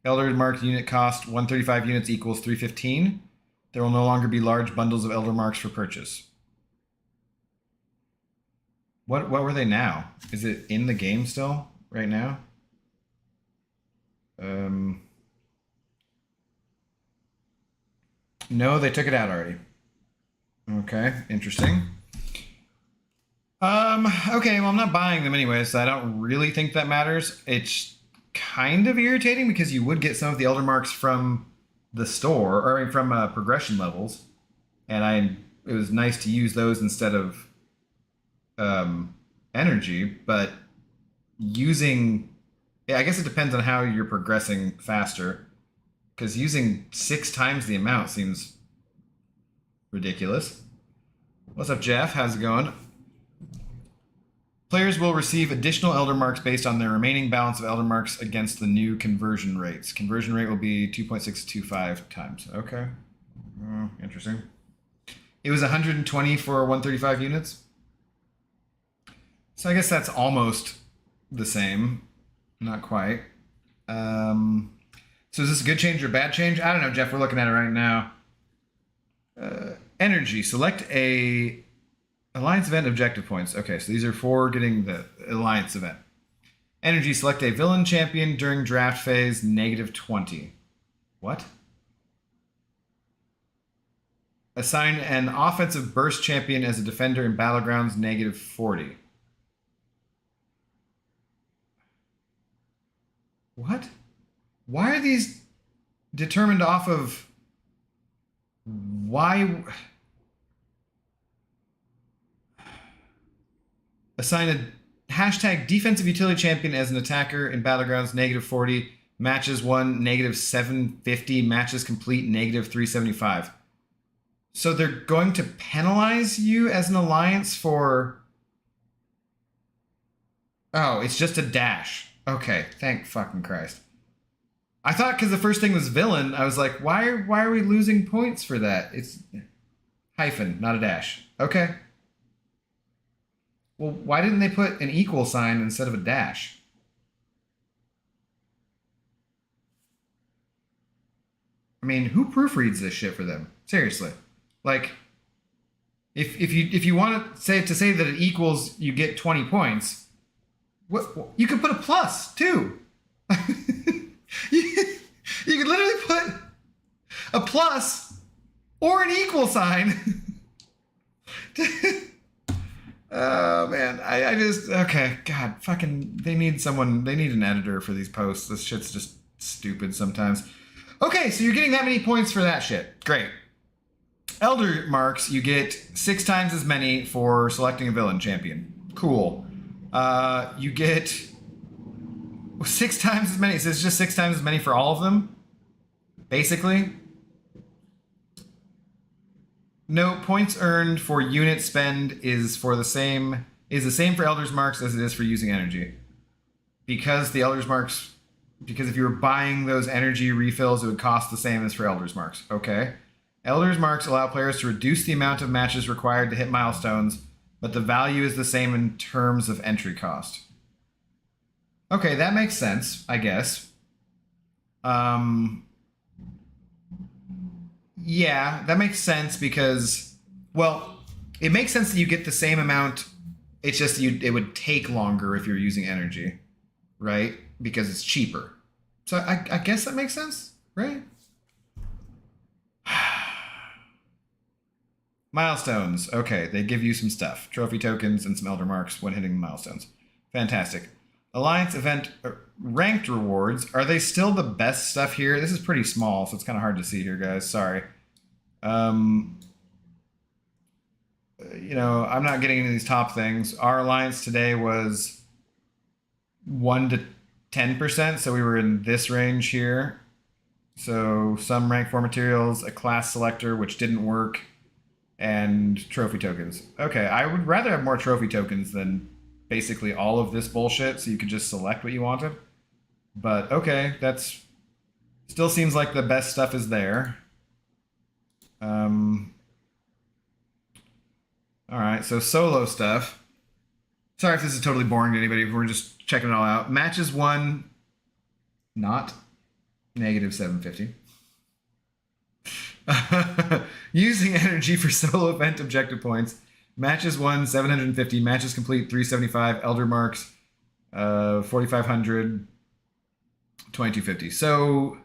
Elder Mark unit cost 135 units equals 315. There will no longer be large bundles of Elder Marks for purchase. What were they now? Is it in the game still right now? No, they took it out already. Okay, interesting. Okay, well, I'm not buying them anyway, so I don't really think that matters. It's kind of irritating because you would get some of the Elder Marks from the store, or from progression levels, and it was nice to use those instead of energy, but using... Yeah, I guess it depends on how you're progressing faster, because using 6 times the amount seems ridiculous. What's up, Jeff? How's it going? Players will receive additional Elder Marks based on their remaining balance of Elder Marks against the new conversion rates. Conversion rate will be 2.625 times. Okay. Interesting. It was 120 for 135 units. So I guess that's almost the same. Not quite. So is this a good change or a bad change? I don't know, Jeff. We're looking at it right now. Energy. Select a alliance event objective points. Okay, so these are for getting the alliance event. Energy. Select a villain champion during draft phase, -20. What? Assign an offensive burst champion as a defender in battlegrounds, -40. What? Why are these determined off of why? Assign a hashtag defensive utility champion as an attacker in battlegrounds, -40. Matches won, -750. Matches complete, -375. So they're going to penalize you as an alliance for... Oh, it's just a dash. Okay, thank fucking Christ. I thought because the first thing was villain, I was like, why are we losing points for that? It's hyphen, not a dash. Okay. Well, why didn't they put an equal sign instead of a dash? I mean, who proofreads this shit for them? Seriously. Like, if you want to say that it equals, you get 20 points. What, you could put a plus too. you could literally put a plus or an equal sign. Oh man, I just okay. God, fucking, they need an editor for these posts. This shit's just stupid sometimes. Okay, so you're getting that many points for that shit. Great. Elder marks, you get 6 times as many for selecting a villain champion. Cool. You get 6 times as many. So it's just 6 times as many for all of them, basically. No, points earned for unit spend is the same for Elder's marks as it is for using energy. Because if you were buying those energy refills, it would cost the same as for Elder's marks. Okay. Elder's marks allow players to reduce the amount of matches required to hit milestones, but the value is the same in terms of entry cost. Okay, that makes sense, I guess. Yeah, that makes sense because, well, it makes sense that you get the same amount. It's just it would take longer if you're using energy, right? Because it's cheaper. So I guess that makes sense, right? Milestones. Okay, they give you some stuff. Trophy tokens and some Elder marks when hitting milestones. Fantastic. Alliance event ranked rewards. Are they still the best stuff here? This is pretty small, so it's kind of hard to see here, guys. Sorry. You know, I'm not getting into these top things. Our alliance today was 1 to 10%, so we were in this range here. So some rank 4 materials, a class selector, which didn't work, and trophy tokens. Okay, I would rather have more trophy tokens than basically all of this bullshit, so you could just select what you wanted. But okay, that's still seems like the best stuff is there. All right, so solo stuff. Sorry if this is totally boring to anybody. We're just checking it all out. Matches won, not -750. Using energy for solo event objective points. Matches won 750. Matches complete 375. Elder marks 4500. 2250. So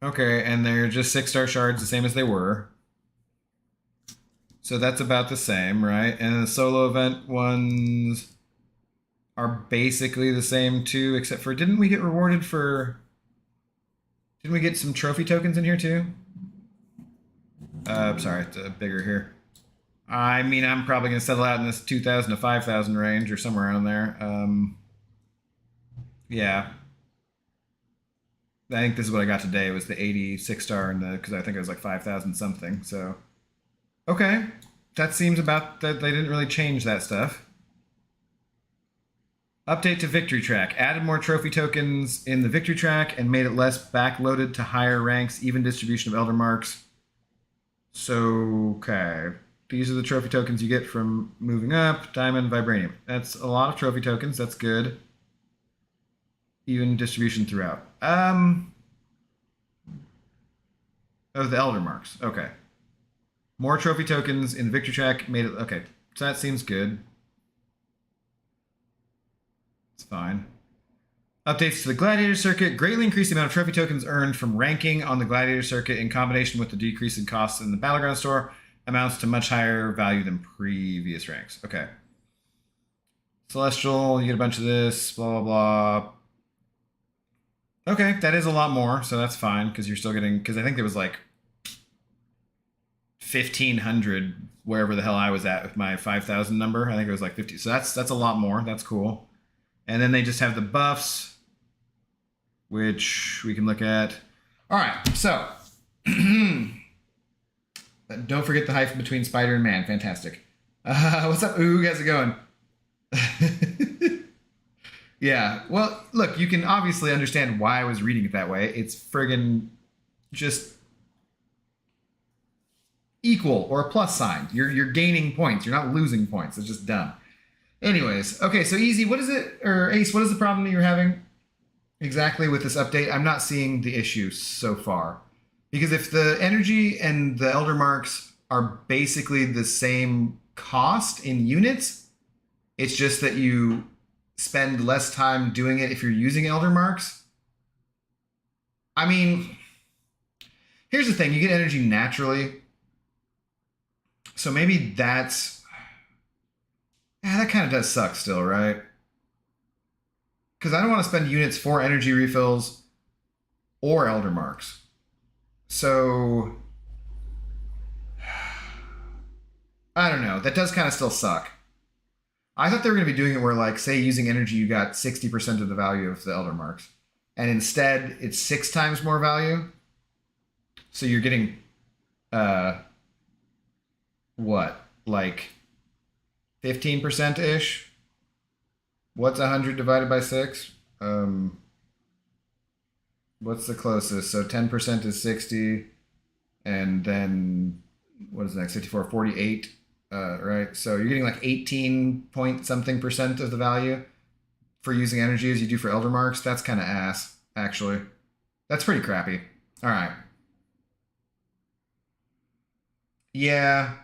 okay, and they're just 6-star shards, the same as they were. So that's about the same, right? And the solo event ones are basically the same too, except for didn't we get rewarded for? Didn't we get some trophy tokens in here too? Sorry, it's bigger here. I mean, I'm probably going to settle out in this 2,000 to 5,000 range or somewhere around there. Yeah. I think this is what I got today. It was the 86 star and because I think it was like 5,000 something. So, okay. That seems about that they didn't really change that stuff. Update to victory track. Added more trophy tokens in the victory track and made it less backloaded to higher ranks. Even distribution of elder marks. So, okay. These are the trophy tokens you get from moving up. Diamond, Vibranium. That's a lot of trophy tokens. That's good. Even distribution throughout. Oh, the Elder Marks. Okay. More trophy tokens in the victory track made it... Okay. So that seems good. It's fine. Updates to the Gladiator Circuit greatly increase the amount of trophy tokens earned from ranking on the Gladiator Circuit in combination with the decrease in costs in the Battleground store amounts to much higher value than previous ranks. Okay. Celestial, you get a bunch of this, blah, blah, blah. Okay, that is a lot more, so that's fine, because you're still getting... Because I think there was like 1,500 wherever the hell I was at with my 5,000 number. I think it was like 50. So that's a lot more. That's cool. And then they just have the buffs, which we can look at. All right, so don't forget the hyphen between spider and man. Fantastic. What's up? Ooh, how's it going? Yeah, well, look, you can obviously understand why I was reading it that way. It's friggin' just equal or a plus sign. You're gaining points. You're not losing points. It's just dumb. Anyways, okay, so Easy, what is it, or Ace, what is the problem that you're having exactly with this update? I'm not seeing the issue so far. Because if the energy and the Elder Marks are basically the same cost in units, it's just that you spend less time doing it if you're using Elder Marks. I mean, here's the thing. You get energy naturally. So maybe that's... Yeah, that kind of does suck still, right? Because I don't want to spend units for energy refills or Elder Marks. So... I don't know. That does kind of still suck. I thought they were going to be doing it where, like, say using energy, you got 60% of the value of the Elder Marks. And instead, it's 6 times more value. So you're getting, what? Like 15%-ish? What's 100 divided by 6? What's the closest? So 10% is 60. And then, what is the next? 54, 48. Right? So you're getting like 18 point something percent of the value for using energy as you do for Elder Marks. That's kind of ass, actually. That's pretty crappy. All right. Yeah.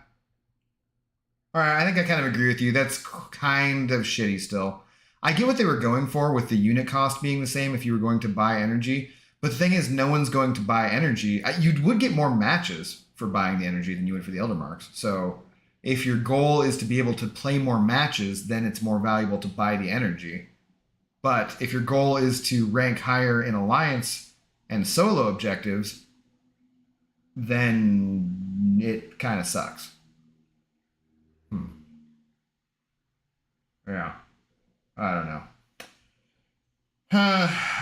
All right, I think I kind of agree with you. That's kind of shitty still. I get what they were going for with the unit cost being the same if you were going to buy energy. But the thing is, no one's going to buy energy. You would get more matches for buying the energy than you would for the Elder Marks. So... if your goal is to be able to play more matches, then it's more valuable to buy the energy. But if your goal is to rank higher in alliance and solo objectives, then it kind of sucks. Yeah. I don't know.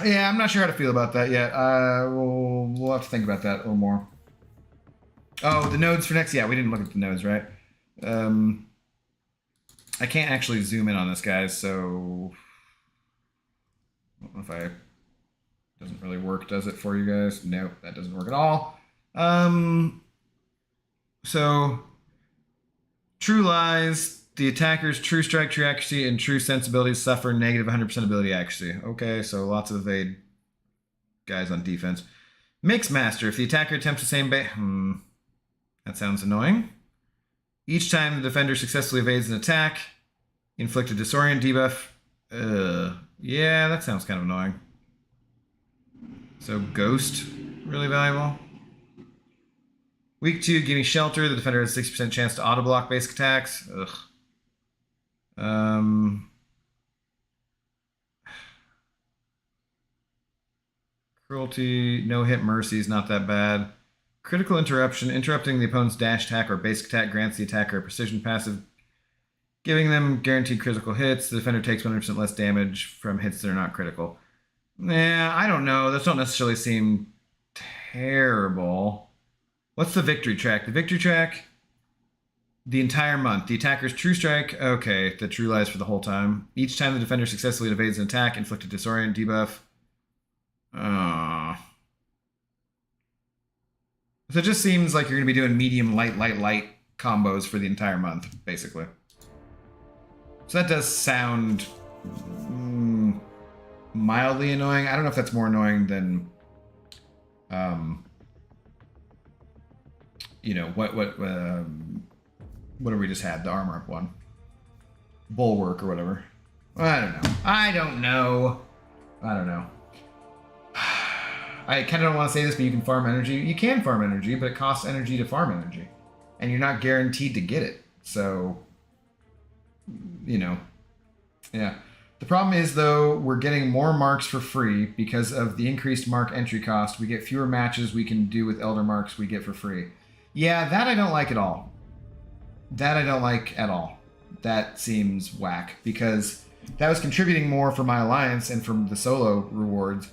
Yeah, I'm not sure how to feel about that yet. We'll have to think about that a little more. Oh, the nodes for next. Yeah, we didn't look at the nodes, right? I can't actually zoom in on this, guys, so I don't know if doesn't really work, does it for you guys? Nope, that doesn't work at all. So True Lies, the attacker's true strike, true accuracy, and true sensibilities suffer negative 100% ability accuracy. Okay, so lots of evade guys on defense. Mix Master, if the attacker attempts the same that sounds annoying. Each time the defender successfully evades an attack, inflict a disorient debuff. Yeah, that sounds kind of annoying. So Ghost, really valuable. Week 2, give me Shelter. The defender has a 60% chance to auto-block basic attacks. Ugh. Cruelty, no-hit mercy is not that bad. Critical interruption. Interrupting the opponent's dash attack or basic attack grants the attacker a precision passive, giving them guaranteed critical hits. The defender takes 100% less damage from hits that are not critical. Nah, I don't know. Those don't necessarily seem terrible. What's the victory track? The victory track, the entire month. The attacker's true strike. Okay, the True Lies for the whole time. Each time the defender successfully evades an attack, inflict a disorient debuff. So it just seems like you're going to be doing medium, light, light, light combos for the entire month, basically. So that does sound mildly annoying. I don't know if that's more annoying than, you know, what have we just had? The armor up one. Bulwark or whatever. I don't know. I don't know. I kind of don't want to say this, but you can farm energy. You can farm energy, but it costs energy to farm energy. And you're not guaranteed to get it. So, you know, yeah. The problem is, though, we're getting more marks for free because of the increased mark entry cost. We get fewer matches we can do with Elder Marks we get for free. Yeah, that I don't like at all. That seems whack because that was contributing more for my alliance and from the solo rewards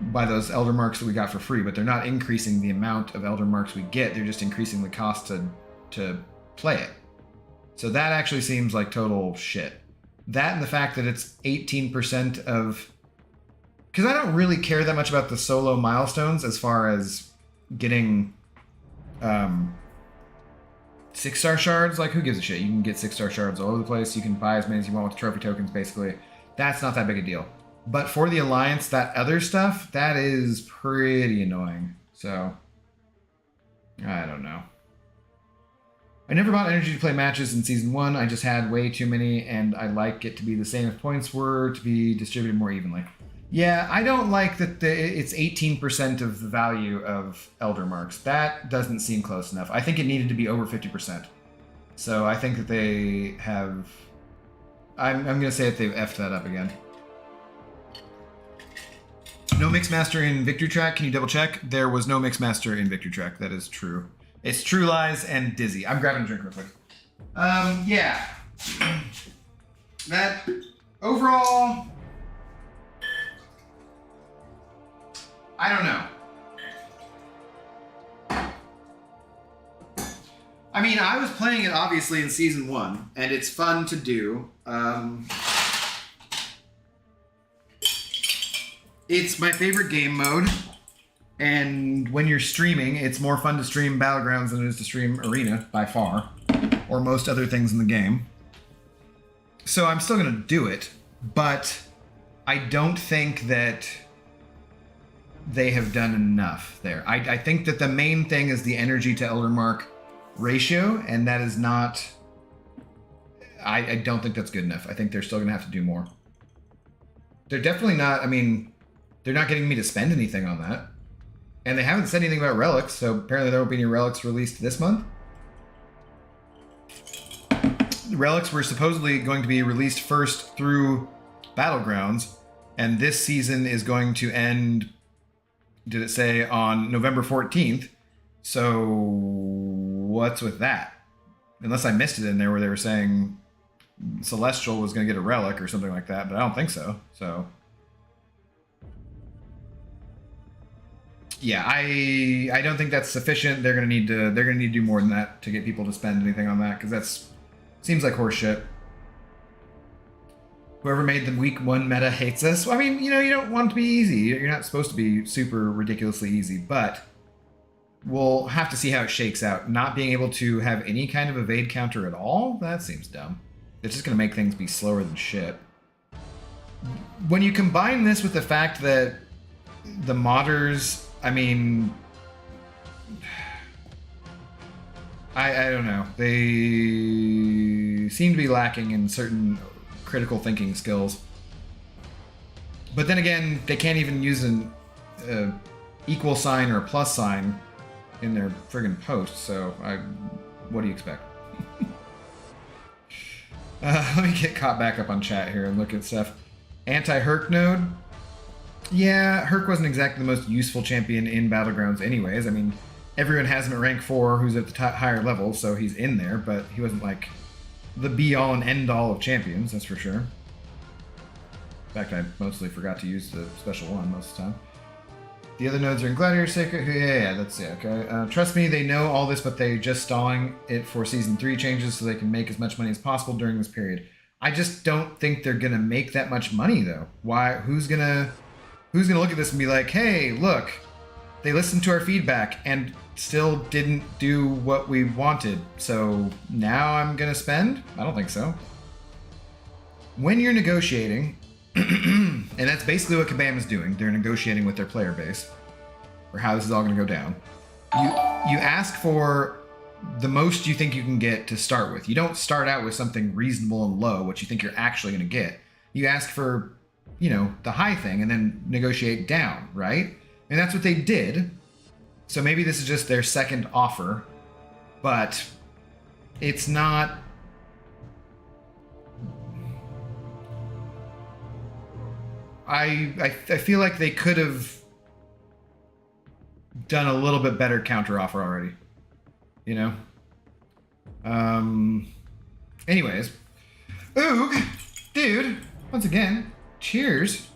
by those Elder Marks that we got for free, but they're not increasing the amount of Elder Marks we get. They're just increasing the cost to play it. So that actually seems like total shit. That and the fact that it's 18% of... Because I don't really care that much about the solo milestones as far as getting 6-star shards. Like, who gives a shit? You can get 6-star shards all over the place. You can buy as many as you want with trophy tokens, basically. That's not that big a deal. But for the Alliance, that other stuff, that is pretty annoying. So, I don't know. I never bought energy to play matches in Season 1. I just had way too many, and I like it to be the same if points were to be distributed more evenly. Yeah, I don't like that it's 18% of the value of Elder Marks. That doesn't seem close enough. I think it needed to be over 50%. So I think that they have... I'm going to say that they've effed that up again. No Mixmaster in Victory Track. Can you double check? There was no Mixmaster in Victory Track. That is true. It's True Lies and Dizzy. I'm grabbing a drink real quick. Yeah. That overall, I don't know. I mean, I was playing it obviously in Season 1, and it's fun to do. It's my favorite game mode, and when you're streaming, it's more fun to stream Battlegrounds than it is to stream Arena, by far, or most other things in the game. So I'm still going to do it, but I don't think that they have done enough there. I think that the main thing is the energy to Elder Mark ratio, and that is not... I don't think that's good enough. I think they're still going to have to do more. They're definitely not... I mean... They're not getting me to spend anything on that. And they haven't said anything about relics, so apparently there won't be any relics released this month. The relics were supposedly going to be released first through Battlegrounds, and this season is going to end, did it say, on November 14th. So what's with that? Unless I missed it in there where they were saying Celestial was going to get a relic or something like that, but I don't think so. So... Yeah, I don't think that's sufficient. They're gonna need to do more than that to get people to spend anything on that, because that's seems like horseshit. Whoever made the week 1 meta hates us. Well, I mean, you know, you don't want it to be easy. You're not supposed to be super ridiculously easy, but we'll have to see how it shakes out. Not being able to have any kind of evade counter at all, that seems dumb. It's just gonna make things be slower than shit. When you combine this with the fact that the modders, I mean, I don't know. They seem to be lacking in certain critical thinking skills. But then again, they can't even use an equal sign or a plus sign in their friggin' post, so what do you expect? Let me get caught back up on chat here and look at stuff. Anti-Herc node? Yeah, Herc wasn't exactly the most useful champion in Battlegrounds anyways. I mean, everyone has him at rank 4 who's at the higher level, so he's in there, but he wasn't like the be-all and end-all of champions, that's for sure. In fact, I mostly forgot to use the special one most of the time. The other nodes are in Gladiator Sacred. Yeah, that's it, okay. Trust me, they know all this, but they're just stalling it for Season 3 changes so they can make as much money as possible during this period. I just don't think they're gonna make that much money, though. Why? Who's gonna look at this and be like, hey, look, they listened to our feedback and still didn't do what we wanted. So now I'm gonna spend? I don't think so. When you're negotiating, and that's basically what Kabam is doing, they're negotiating with their player base, or how this is all gonna go down. You ask for the most you think you can get to start with. You don't start out with something reasonable and low, what you think you're actually gonna get. You ask for, you know, the high thing and then negotiate down, right? And that's what they did. So maybe this is just their second offer, but it's not... I feel like they could have done a little bit better counter offer already, you know? Anyways, Oog, dude, once again, cheers.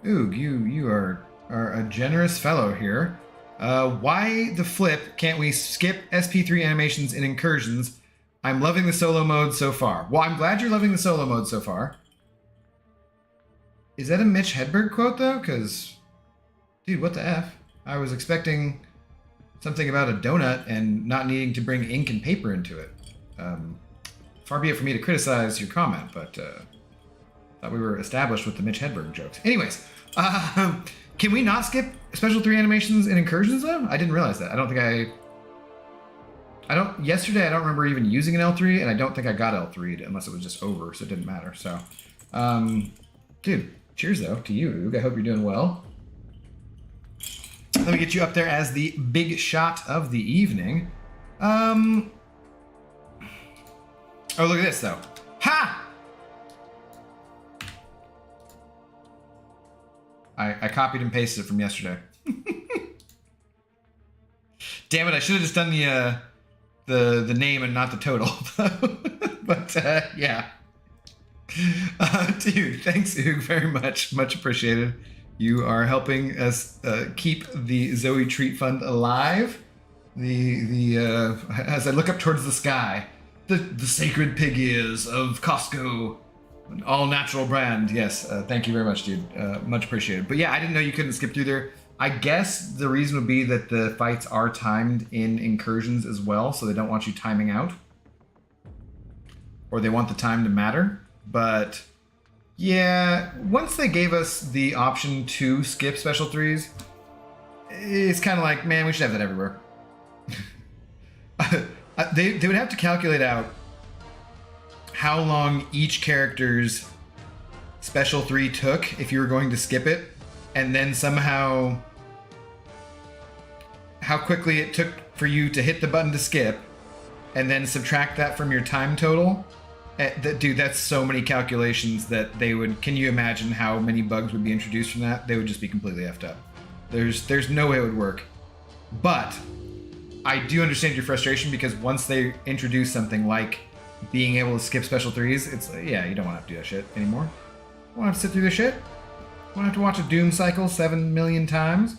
Oog, you are a generous fellow here. Why the flip can't we skip SP3 animations in incursions? I'm loving the solo mode so far. Well, I'm glad you're loving the solo mode so far. Is that a Mitch Hedberg quote, though? Because, dude, what the F? I was expecting something about a donut and not needing to bring ink and paper into it. Far be it for me to criticize your comment, but thought we were established with the Mitch Hedberg jokes. Anyways, can we not skip Special 3 animations in incursions, though? I didn't realize that. I don't think yesterday I don't remember even using an L3, and I don't think I got L3'd unless it was just over, so it didn't matter. So, dude, cheers, though, to you, Oog. I hope you're doing well. Let me get you up there as the big shot of the evening. Oh, look at this, though. Ha! I copied and pasted it from yesterday. Damn it, I should have just done the name and not the total. But, yeah. Dude, thanks, Oog, very much. Much appreciated. You are helping us keep the Zoe Treat Fund alive. As I look up towards the sky, the sacred pig ears of Costco, an all-natural brand. Yes, thank you very much, dude. Much appreciated. But yeah, I didn't know you couldn't skip through there. I guess the reason would be that the fights are timed in incursions as well, so they don't want you timing out. Or they want the time to matter. But yeah, once they gave us the option to skip Special 3s, it's kind of like, man, we should have that everywhere. They would have to calculate out how long each character's Special 3 took if you were going to skip it, and then somehow how quickly it took for you to hit the button to skip, and then subtract that from your time total. Dude, that's so many calculations that they would... Can you imagine how many bugs would be introduced from that? They would just be completely effed up. There's no way it would work. But I do understand your frustration, because once they introduce something like being able to skip Special 3s, it's like, yeah, you don't want to have to do that shit anymore. You don't have to sit through this shit. You don't have to watch a Doom cycle 7 million times.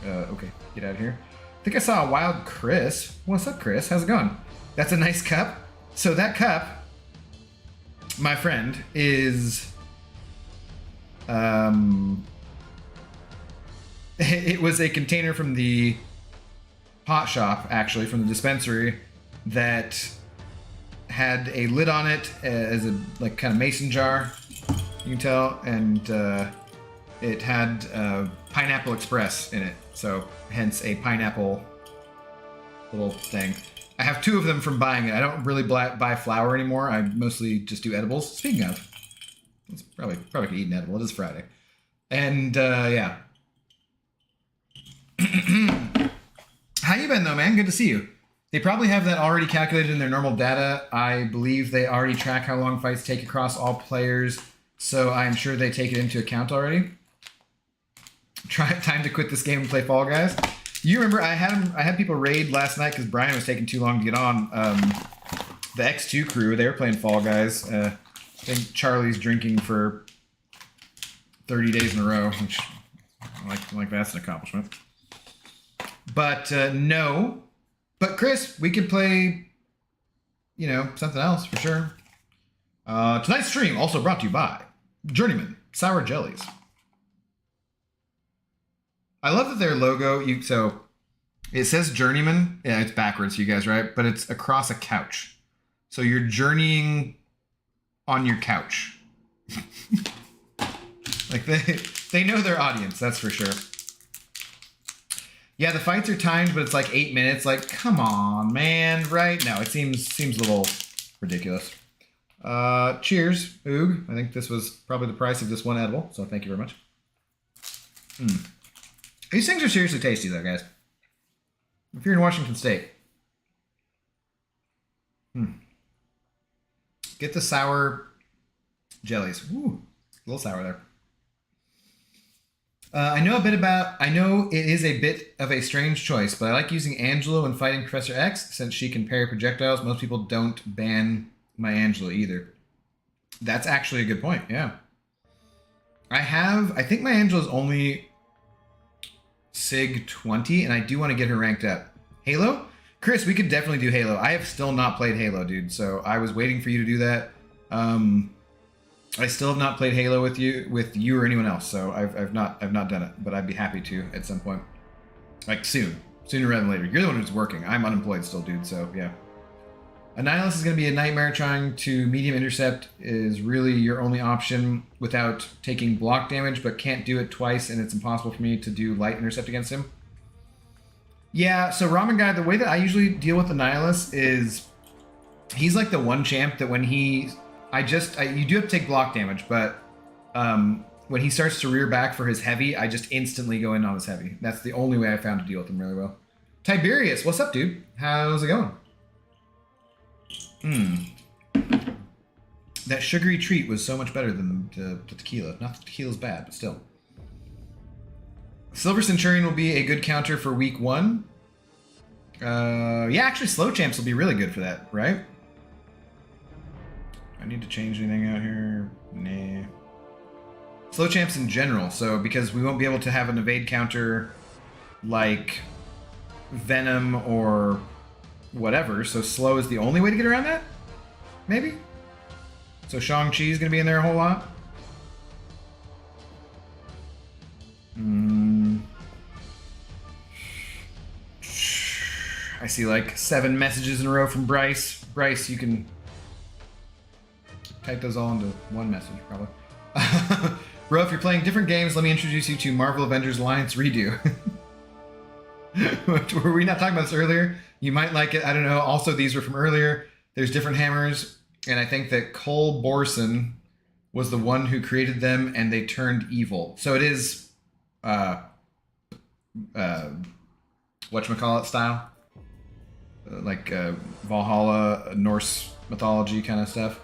Okay, get out of here. I think I saw a wild Chris. What's up, Chris? How's it going? That's a nice cup. So that cup, my friend, is... it was a container from the pot shop, actually, from the dispensary, that had a lid on it as a like kind of mason jar, you can tell, and it had Pineapple Express in it, so hence a pineapple little thing. I have 2 of them from buying it. I don't really buy flour anymore. I mostly just do edibles. Speaking of, it's probably could eat an edible. It is Friday, and yeah. How you been, though, man? Good to see you. They probably have that already calculated in their normal data. I believe they already track how long fights take across all players, so I'm sure they take it into account already. Time to quit this game and play Fall Guys. You remember I had people raid last night because Brian was taking too long to get on. The X2 crew, they were playing Fall Guys. I think Charlie's drinking for 30 days in a row, which like that's an accomplishment. But no. But Chris, we could play, you know, something else for sure. Tonight's stream also brought to you by Journeyman Sour Jellies. I love that their logo. So it says Journeyman. Yeah, it's backwards, you guys, right? But it's across a couch. So you're journeying on your couch. Like they know their audience, that's for sure. Yeah, the fights are timed, but it's like 8 minutes. Like, come on, man, right? No, it seems a little ridiculous. Cheers, Oog. I think this was probably the price of this one edible, so thank you very much. These things are seriously tasty, though, guys. If you're in Washington State. Get the sour jellies. Ooh, a little sour there. I know it is a bit of a strange choice, but I like using Angela when fighting Professor X since she can parry projectiles. Most people don't ban my Angela either. That's actually a good point, yeah. I think my Angela's only Sig 20, and I do want to get her ranked up. Halo? Chris, we could definitely do Halo. I have still not played Halo, dude, so I was waiting for you to do that. I still have not played Halo with you or anyone else, so I've not done it, but I'd be happy to at some point, like sooner rather than later. You're the one who's working. I'm unemployed still, dude. So yeah, Annihilus is going to be a nightmare. Trying to medium intercept is really your only option without taking block damage, but can't do it twice, and it's impossible for me to do light intercept against him. Yeah, so Ramen Guy, the way that I usually deal with Annihilus is he's like the one champ that when he you do have to take block damage, but when he starts to rear back for his heavy, I just instantly go in on his heavy. That's the only way I found to deal with him really well. Tiberius, what's up, dude? How's it going? That sugary treat was so much better than the tequila. Not that tequila's bad, but still. Silver Centurion will be a good counter for week 1. Yeah, actually, slow champs will be really good for that, right? I need to change anything out here? Nah. Slow champs in general, so because we won't be able to have an evade counter like Venom or whatever, so slow is the only way to get around that? Maybe? So Shang-Chi is going to be in there a whole lot? I see like 7 messages in a row from Bryce. Bryce, you can type those all into one message, probably. Bro, if you're playing different games, let me introduce you to Marvel Avengers Alliance Redo. Were we not talking about this earlier? You might like it. I don't know. Also, these were from earlier. There's different hammers, and I think that Cole Borson was the one who created them, and they turned evil. So it is, whatchamacallit style? Like Valhalla, Norse mythology kind of stuff.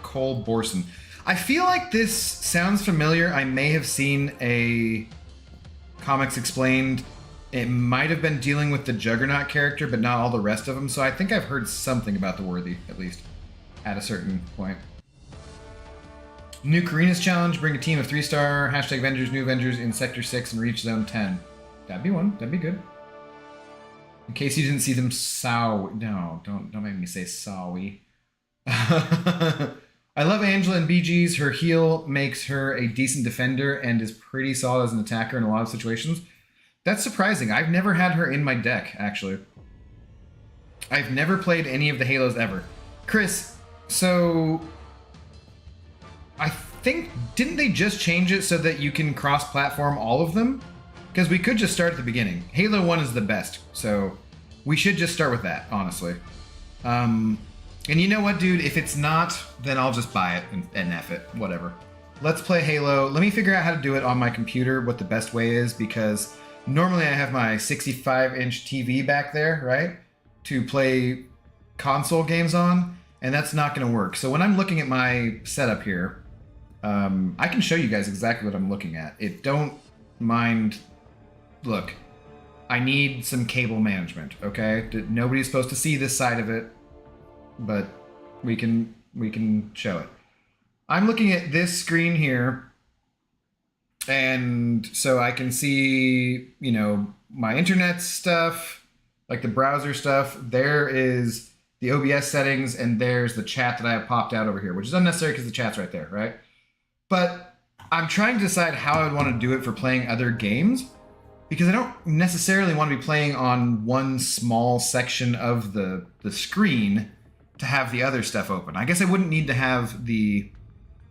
Cole Borson. I feel like this sounds familiar. I may have seen a Comics Explained. It might have been dealing with the Juggernaut character, but not all the rest of them. So I think I've heard something about the Worthy, at least, at a certain point. New Karina's challenge. Bring a team of 3-star hashtag Avengers, new Avengers in Sector 6 and reach Zone 10. That'd be one. That'd be good. In case you didn't see them, no, don't make me say sorry. I love Angela and BG's. Her heal makes her a decent defender and is pretty solid as an attacker in a lot of situations. That's surprising. I've never had her in my deck, actually. I've never played any of the Halos ever. Chris, so I think, didn't they just change it so that you can cross-platform all of them? Because we could just start at the beginning. Halo 1 is the best, so we should just start with that, honestly. And you know what, dude? If it's not, then I'll just buy it and F it. Whatever. Let's play Halo. Let me figure out how to do it on my computer, what the best way is, because normally I have my 65-inch TV back there, right? To play console games on, and that's not going to work. So when I'm looking at my setup here, I can show you guys exactly what I'm looking at. Don't mind... Look, I need some cable management, okay? Nobody's supposed to see this side of it, but we can show it. I'm looking at this screen here, and so I can see, you know, my internet stuff, like the browser stuff. There is the OBS settings, and there's the chat that I have popped out over here, which is unnecessary because the chat's right there, right? But I'm trying to decide how I would want to do it for playing other games. because I don't necessarily want to be playing on one small section of the screen to have the other stuff open. I guess I wouldn't need to have the...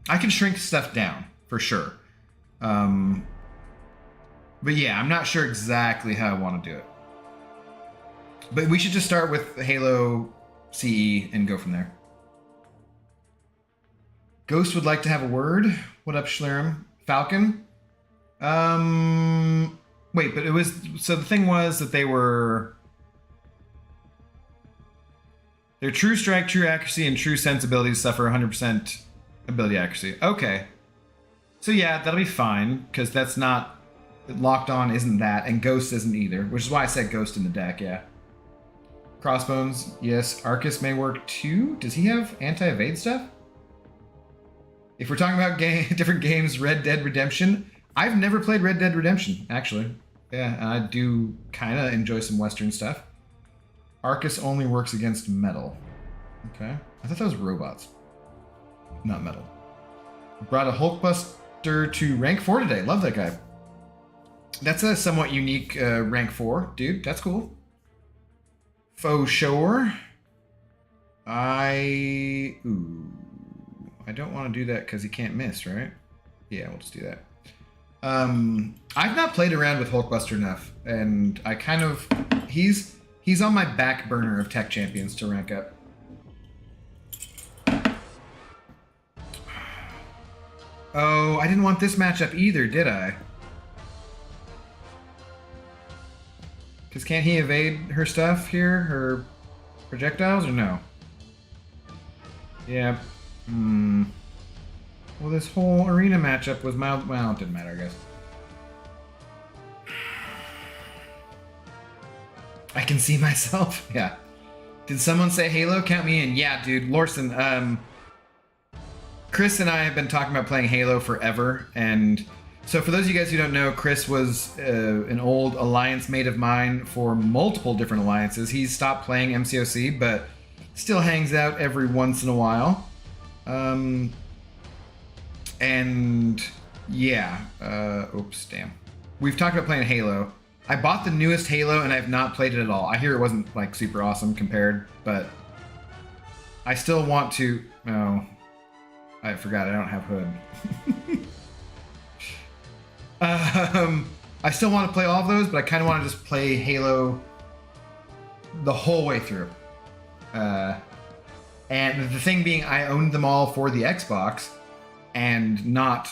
I can shrink stuff down, for sure. But yeah, I'm not sure exactly how I want to do it. But we should just start with Halo CE and go from there. Ghost would like to have a word. What up, Schlerim? Falcon? Wait, but it was... So the thing was that they were... Their true strike, true accuracy, and true sensibility suffer 100% ability accuracy. Okay. So yeah, that'll be fine, because that's not... Locked on isn't that, and Ghost isn't either, which is why I said Ghost in the deck, yeah. Crossbones, yes. Arcus may work too? Does he have anti-evade stuff? If we're talking about different games, Red Dead Redemption... I've never played Red Dead Redemption, actually. Yeah, and I do kind of enjoy some Western stuff. Arcus only works against metal. Okay. I thought that was robots. Not metal. Brought a Hulkbuster to rank 4 today. Love that guy. That's a somewhat unique rank 4, dude. That's cool. Faux sure. I don't want to do that because he can't miss, right? Yeah, we'll just do that. I've not played around with Hulkbuster enough, and I kind of... He's on my back burner of tech champions to rank up. Oh, I didn't want this matchup either, did I? Because can't he evade her stuff here? Her projectiles, or no? Yeah. Well, this whole arena matchup was mild. Well, it didn't matter, I guess. I can see myself. Yeah. Did someone say Halo? Count me in. Yeah, dude. Lorson, Chris and I have been talking about playing Halo forever, and so for those of you guys who don't know, Chris was an old alliance mate of mine for multiple different alliances. He's stopped playing MCOC, but still hangs out every once in a while. And yeah, oops, damn. We've talked about playing Halo. I bought the newest Halo and I've not played it at all. I hear it wasn't like super awesome compared, but I still want to. Oh, I forgot I don't have Hood. I still want to play all of those, but I kind of want to just play Halo the whole way through. And the thing being, I owned them all for the Xbox and not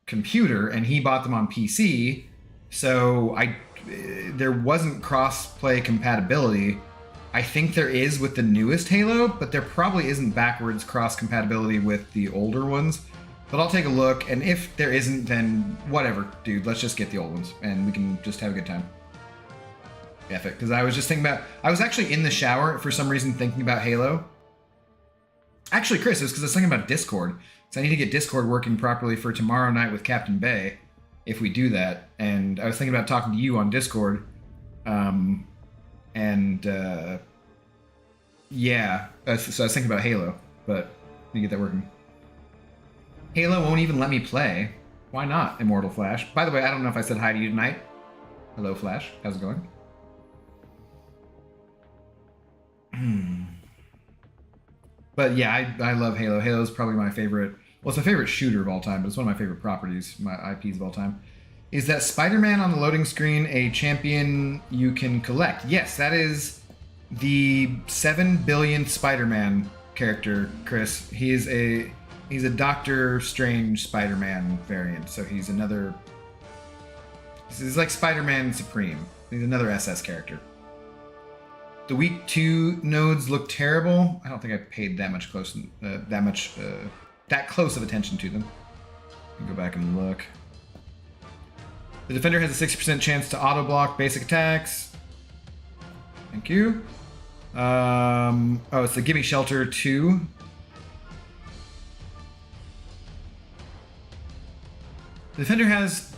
computer, and he bought them on PC, so there wasn't cross-play compatibility. I think there is with the newest Halo, but there probably isn't backwards cross-compatibility with the older ones. But I'll take a look, and if there isn't, then whatever, dude. Let's just get the old ones, and we can just have a good time. F it, because I was just thinking about... I was actually in the shower, for some reason, thinking about Halo. Actually, Chris, it was because I was thinking about Discord. So I need to get Discord working properly for tomorrow night with Captain Bay, if we do that. And I was thinking about talking to you on Discord. Yeah. So I was thinking about Halo, but let me get that working. Halo won't even let me play. Why not, Immortal Flash? By the way, I don't know if I said hi to you tonight. Hello, Flash. How's it going? But yeah, I love Halo. Halo's probably my favorite... Well, it's my favorite shooter of all time, but it's one of my favorite properties, my IPs of all time. Is that Spider-Man on the loading screen a champion you can collect? Yes, that is the 7 billionth Spider-Man character, Chris. He's a Doctor Strange Spider-Man variant, so he's another... He's like Spider-Man Supreme. He's another SS character. The week 2 nodes look terrible. I don't think I paid that close of attention to them. Can go back and look. The defender has a 60% chance to auto block basic attacks. Thank you. Oh, it's the Gimme Shelter 2. The defender has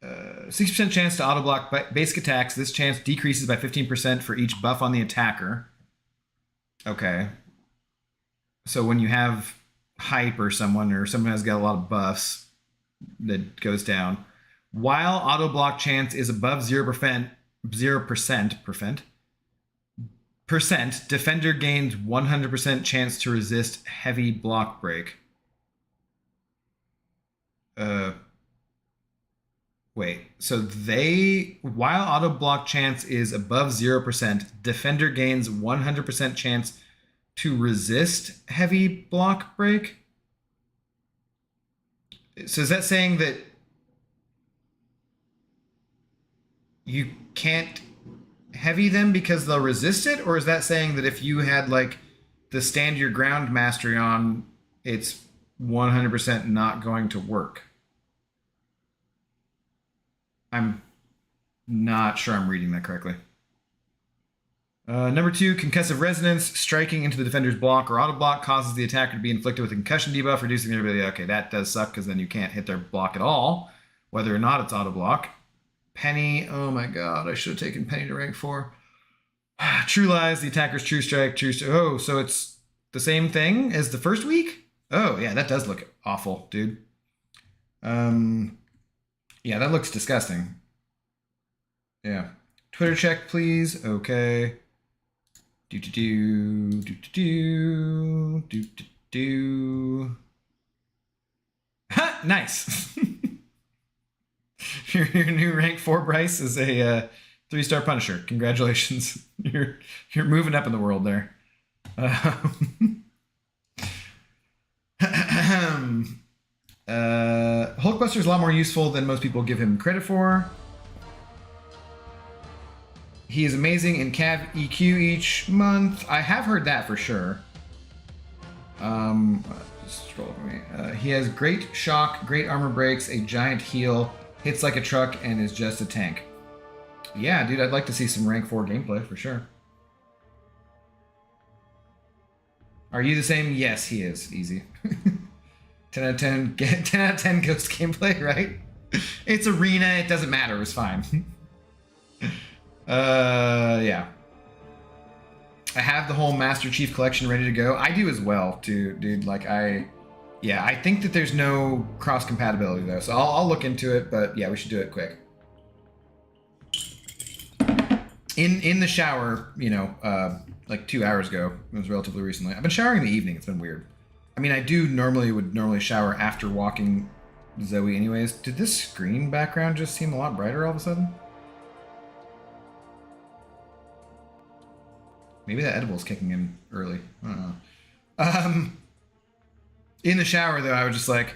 60% chance to auto block basic attacks. This chance decreases by 15% for each buff on the attacker. Okay. So when you have hype or someone has got a lot of buffs, that goes down. While auto block chance is above 0%, defender gains 100% chance to resist heavy block break. Wait, so while auto block chance is above 0%, defender gains 100% chance to resist heavy block break? So is that saying that you can't heavy them because they'll resist it? Or is that saying that if you had like the stand your ground mastery on, it's 100% not going to work? I'm not sure I'm reading that correctly. Number 2, concussive resonance. Striking into the defender's block or auto block causes the attacker to be inflicted with a concussion debuff, reducing their ability. Okay, that does suck because then you can't hit their block at all, whether or not it's auto block. Penny. Oh my god, I should have taken Penny to rank 4. True Lies. The attacker's true strike. Oh, so it's the same thing as the first week? Oh, yeah, that does look awful, dude. Yeah, that looks disgusting. Yeah. Twitter check, please. Okay. Ha! Nice. your new rank 4 Bryce is a 3-star Punisher. Congratulations. You're moving up in the world there. Hulkbuster is a lot more useful than most people give him credit for. He is amazing in CAV EQ each month. I have heard that for sure. Just scroll over me. He has great shock, great armor breaks, a giant heal, hits like a truck, and is just a tank. Yeah, dude, I'd like to see some rank 4 gameplay for sure. Are you the same? Yes, he is. Easy. 10 out of 10. 10 out of 10 ghost gameplay, right? It's arena. It doesn't matter. It was fine. Yeah. I have the whole Master Chief collection ready to go. I do as well, too, dude. Like, I think that there's no cross compatibility though, so I'll look into it. But yeah, we should do it quick. In the shower, you know, like 2 hours ago. It was relatively recently. I've been showering in the evening. It's been weird. I mean, I would normally shower after walking Zoe anyways. Did this screen background just seem a lot brighter all of a sudden? Maybe that edible's kicking in early. I don't know. In the shower, though, I was just like,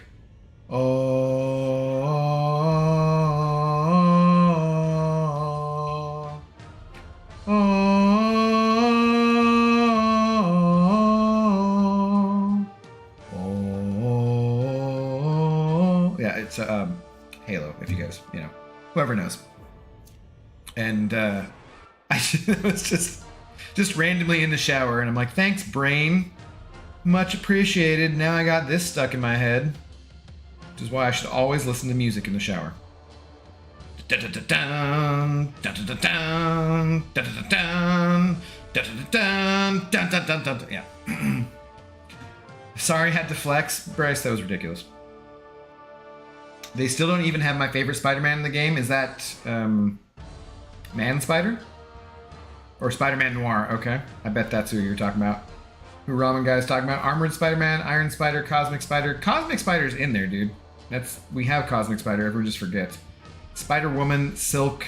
yeah, it's Halo, if you guys, you know, whoever knows. And I was just randomly in the shower, and I'm like, thanks, brain. Much appreciated. Now I got this stuck in my head. Which is why I should always listen to music in the shower. Yeah. Sorry, had to flex. Bryce, that was ridiculous. They still don't even have my favorite Spider-Man in the game. Is that Man Spider? Or Spider-Man Noir, okay. I bet that's who you're talking about. Who Ramen Guy is talking about. Armored Spider-Man, Iron Spider, Cosmic Spider. Cosmic Spider's in there, dude. We have Cosmic Spider, everyone just forgets. Spider-Woman, Silk,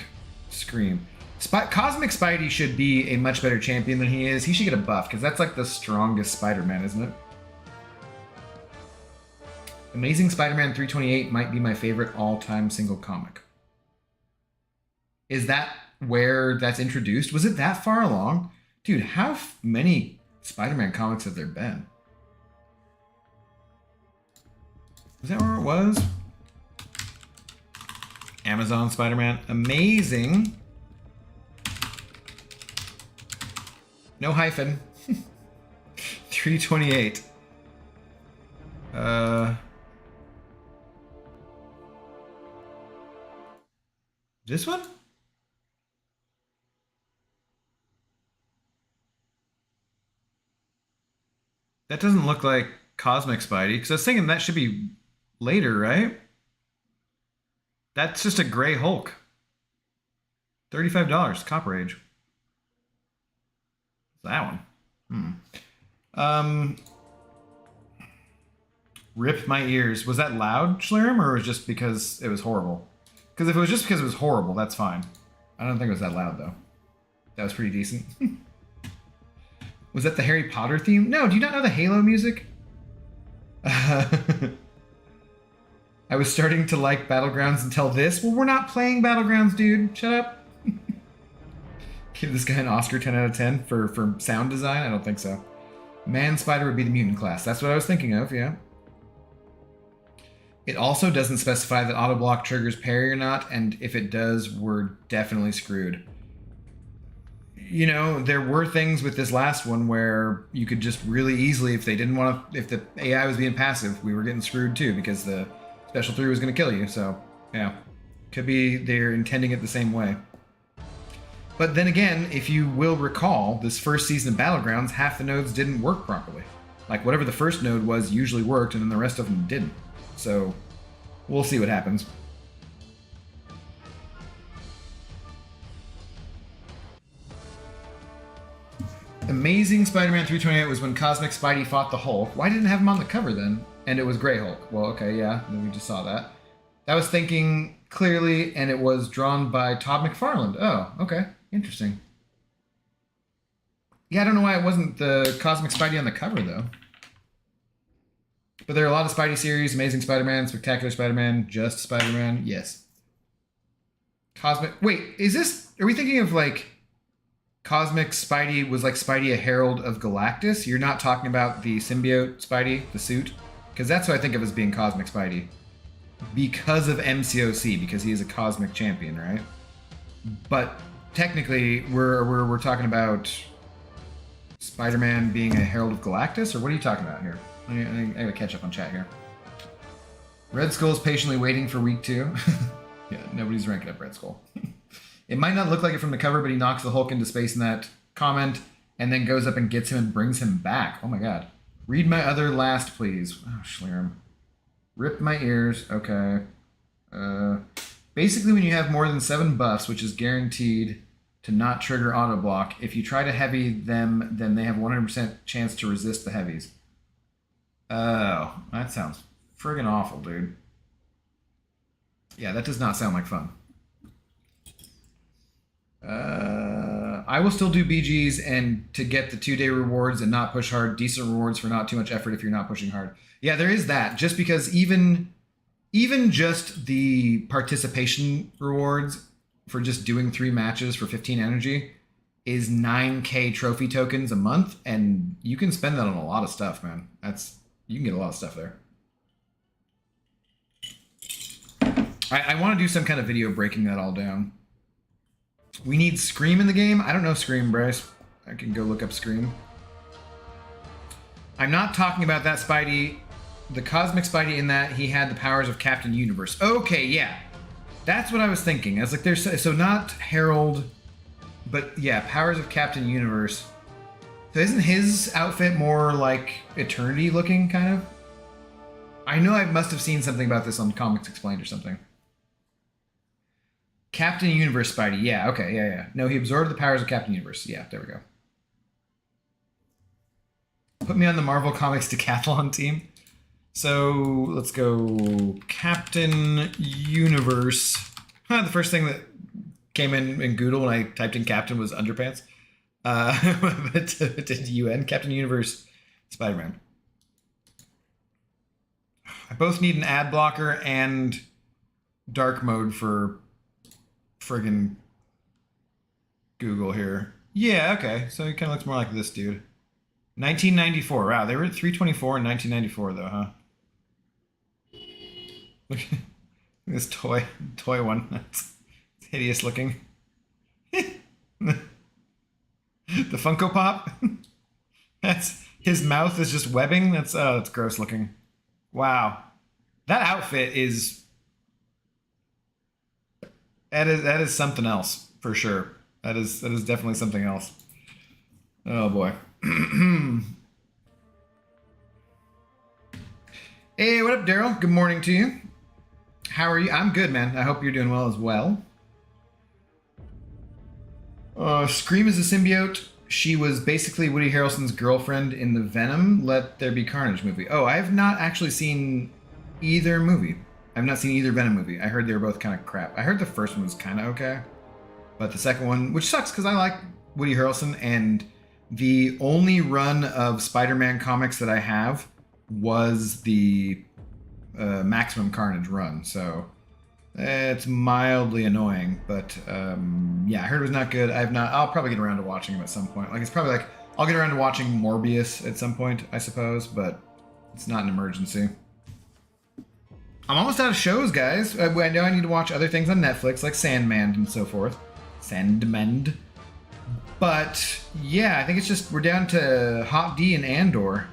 Scream. Cosmic Spidey should be a much better champion than he is. He should get a buff, because that's like the strongest Spider-Man, isn't it? Amazing Spider-Man 328 might be my favorite all-time single comic. Is that where that's introduced? Was it that far along? Dude, how many Spider-Man comics have there been? Is that where it was? Amazon Spider-Man. Amazing. No hyphen. 328. This one? That doesn't look like Cosmic Spidey, because I was thinking that should be later, right? That's just a gray Hulk. $35, Copper Age. That one. Rip my ears. Was that loud, Schlirim, or was it just because it was horrible? Because if it was just because it was horrible, that's fine. I don't think it was that loud, though. That was pretty decent. Was that the Harry Potter theme? No, do you not know the Halo music? I was starting to like Battlegrounds until this. Well, we're not playing Battlegrounds, dude. Shut up. Give this guy an Oscar 10 out of 10 for sound design? I don't think so. Man Spider would be the mutant class. That's what I was thinking of, yeah. It also doesn't specify that auto block triggers parry or not, and if it does, we're definitely screwed. You know, there were things with this last one where you could just really easily, if they didn't want to, if the AI was being passive, we were getting screwed too because the special 3 was going to kill you. So, yeah. Could be they're intending it the same way. But then again, if you will recall, this first season of Battlegrounds, half the nodes didn't work properly. Like, whatever the first node was usually worked, and then the rest of them didn't. So, we'll see what happens. Amazing Spider-Man 328 was when Cosmic Spidey fought the Hulk. Why didn't it have him on the cover then? And it was Grey Hulk. Well, okay, yeah, then we just saw that. That was thinking clearly, and it was drawn by Todd McFarlane. Oh, okay, interesting. Yeah, I don't know why it wasn't the Cosmic Spidey on the cover, though. But there are a lot of Spidey series, Amazing Spider-Man, Spectacular Spider-Man, Just Spider-Man, yes. Cosmic, wait, is this, are we thinking of like, Cosmic Spidey was like Spidey a Herald of Galactus? You're not talking about the symbiote Spidey, the suit? Because that's what I think of as being Cosmic Spidey. Because of MCOC, because he is a cosmic champion, right? But technically, we're talking about Spider-Man being a Herald of Galactus, or what are you talking about here? I gotta catch up on chat here. Red Skull's patiently waiting for week 2. Yeah, nobody's ranking up Red Skull. It might not look like it from the cover, but he knocks the Hulk into space in that comment, and then goes up and gets him and brings him back. Oh my god. Read my other last, please. Oh, Schlirim. Rip my ears. Okay. Basically, when you have more than 7 buffs, which is guaranteed to not trigger auto block, if you try to heavy them, then they have 100% chance to resist the heavies. Oh, that sounds friggin' awful, dude. Yeah, that does not sound like fun. I will still do BGs and to get the 2-day rewards and not push hard. Decent rewards for not too much effort if you're not pushing hard. Yeah, there is that. Just because even just the participation rewards for just doing 3 matches for 15 energy is 9k trophy tokens a month, and you can spend that on a lot of stuff, man. You can get a lot of stuff there. I want to do some kind of video breaking that all down. We need Scream in the game? I don't know Scream, Bryce. I can go look up Scream. I'm not talking about that Spidey. The Cosmic Spidey in that he had the powers of Captain Universe. Okay, yeah. That's what I was thinking. I was like, so not Herald, but yeah, powers of Captain Universe. So isn't his outfit more like Eternity looking, kind of? I know I must have seen something about this on Comics Explained or something. Captain Universe Spidey. Yeah, okay, yeah. No, he absorbed the powers of Captain Universe. Yeah, there we go. Put me on the Marvel Comics Decathlon team. So, let's go Captain Universe. The first thing that came in Google when I typed in Captain was underpants. But did UN? Captain Universe Spider-Man. I both need an ad blocker and dark mode for friggin' Google here. Yeah, okay. So he kind of looks more like this dude. 1994. Wow, they were at 324 in 1994, though, huh? Look at this toy one. That's hideous looking. The Funko Pop. That's his mouth is just webbing. That's gross looking. Wow, that outfit is. That is something else for sure. That is definitely something else. Oh boy. Hey, what up, Daryl? Good morning to you. How are you? I'm good, man. I hope you're doing well as well. Scream is a symbiote. She was basically Woody Harrelson's girlfriend in the Venom Let There Be Carnage movie. Oh, I have not actually seen either movie. I've not seen either Venom movie. I heard they were both kind of crap. I heard the first one was kind of okay, but the second one, which sucks because I like Woody Harrelson, and the only run of Spider-Man comics that I have was the Maximum Carnage run, so it's mildly annoying. But yeah, I heard it was not good. I'll probably get around to watching him at some point. Like it's probably like I'll get around to watching Morbius at some point, I suppose, but it's not an emergency. I'm almost out of shows, guys. I know I need to watch other things on Netflix, like Sandman and so forth. Sandman. But yeah, I think it's just we're down to Hot D and Andor,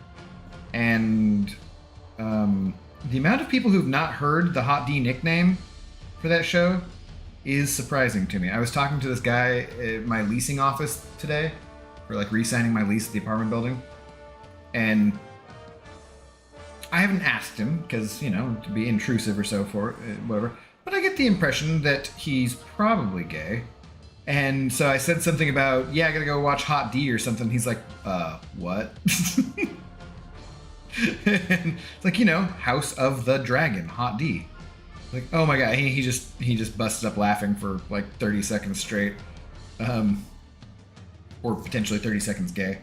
and the amount of people who've not heard the Hot D nickname for that show is surprising to me. I was talking to this guy at my leasing office today for like re-signing my lease at the apartment building, and I haven't asked him because, you know, to be intrusive or so forth, whatever. But I get the impression that he's probably gay. And so I said something about, yeah, I gotta go watch Hot D or something. He's like, what? And it's like, you know, House of the Dragon, Hot D. Like, oh my god, he just busted up laughing for like 30 seconds straight. Or potentially 30 seconds gay.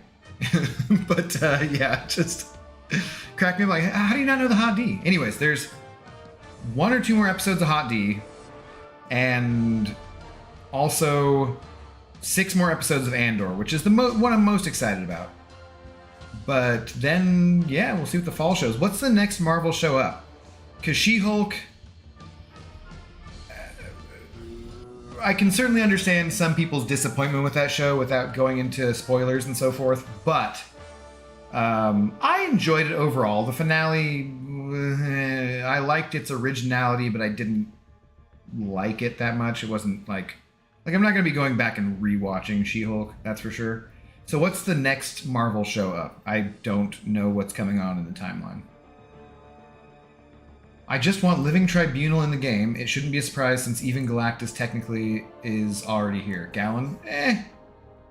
But yeah, just cracked me up like, how do you not know the Hot D? Anyways, there's 1 or 2 more episodes of Hot D, and also 6 more episodes of Andor, which is the one I'm most excited about. But then, yeah, we'll see what the fall shows. What's the next Marvel show up? Because She-Hulk, I can certainly understand some people's disappointment with that show without going into spoilers and so forth, but I enjoyed it overall. The finale, I liked its originality, but I didn't like it that much. It wasn't like I'm not going to be going back and rewatching She-Hulk, that's for sure. So what's the next Marvel show up? I don't know what's coming on in the timeline. I just want Living Tribunal in the game. It shouldn't be a surprise since even Galactus technically is already here. Gallon?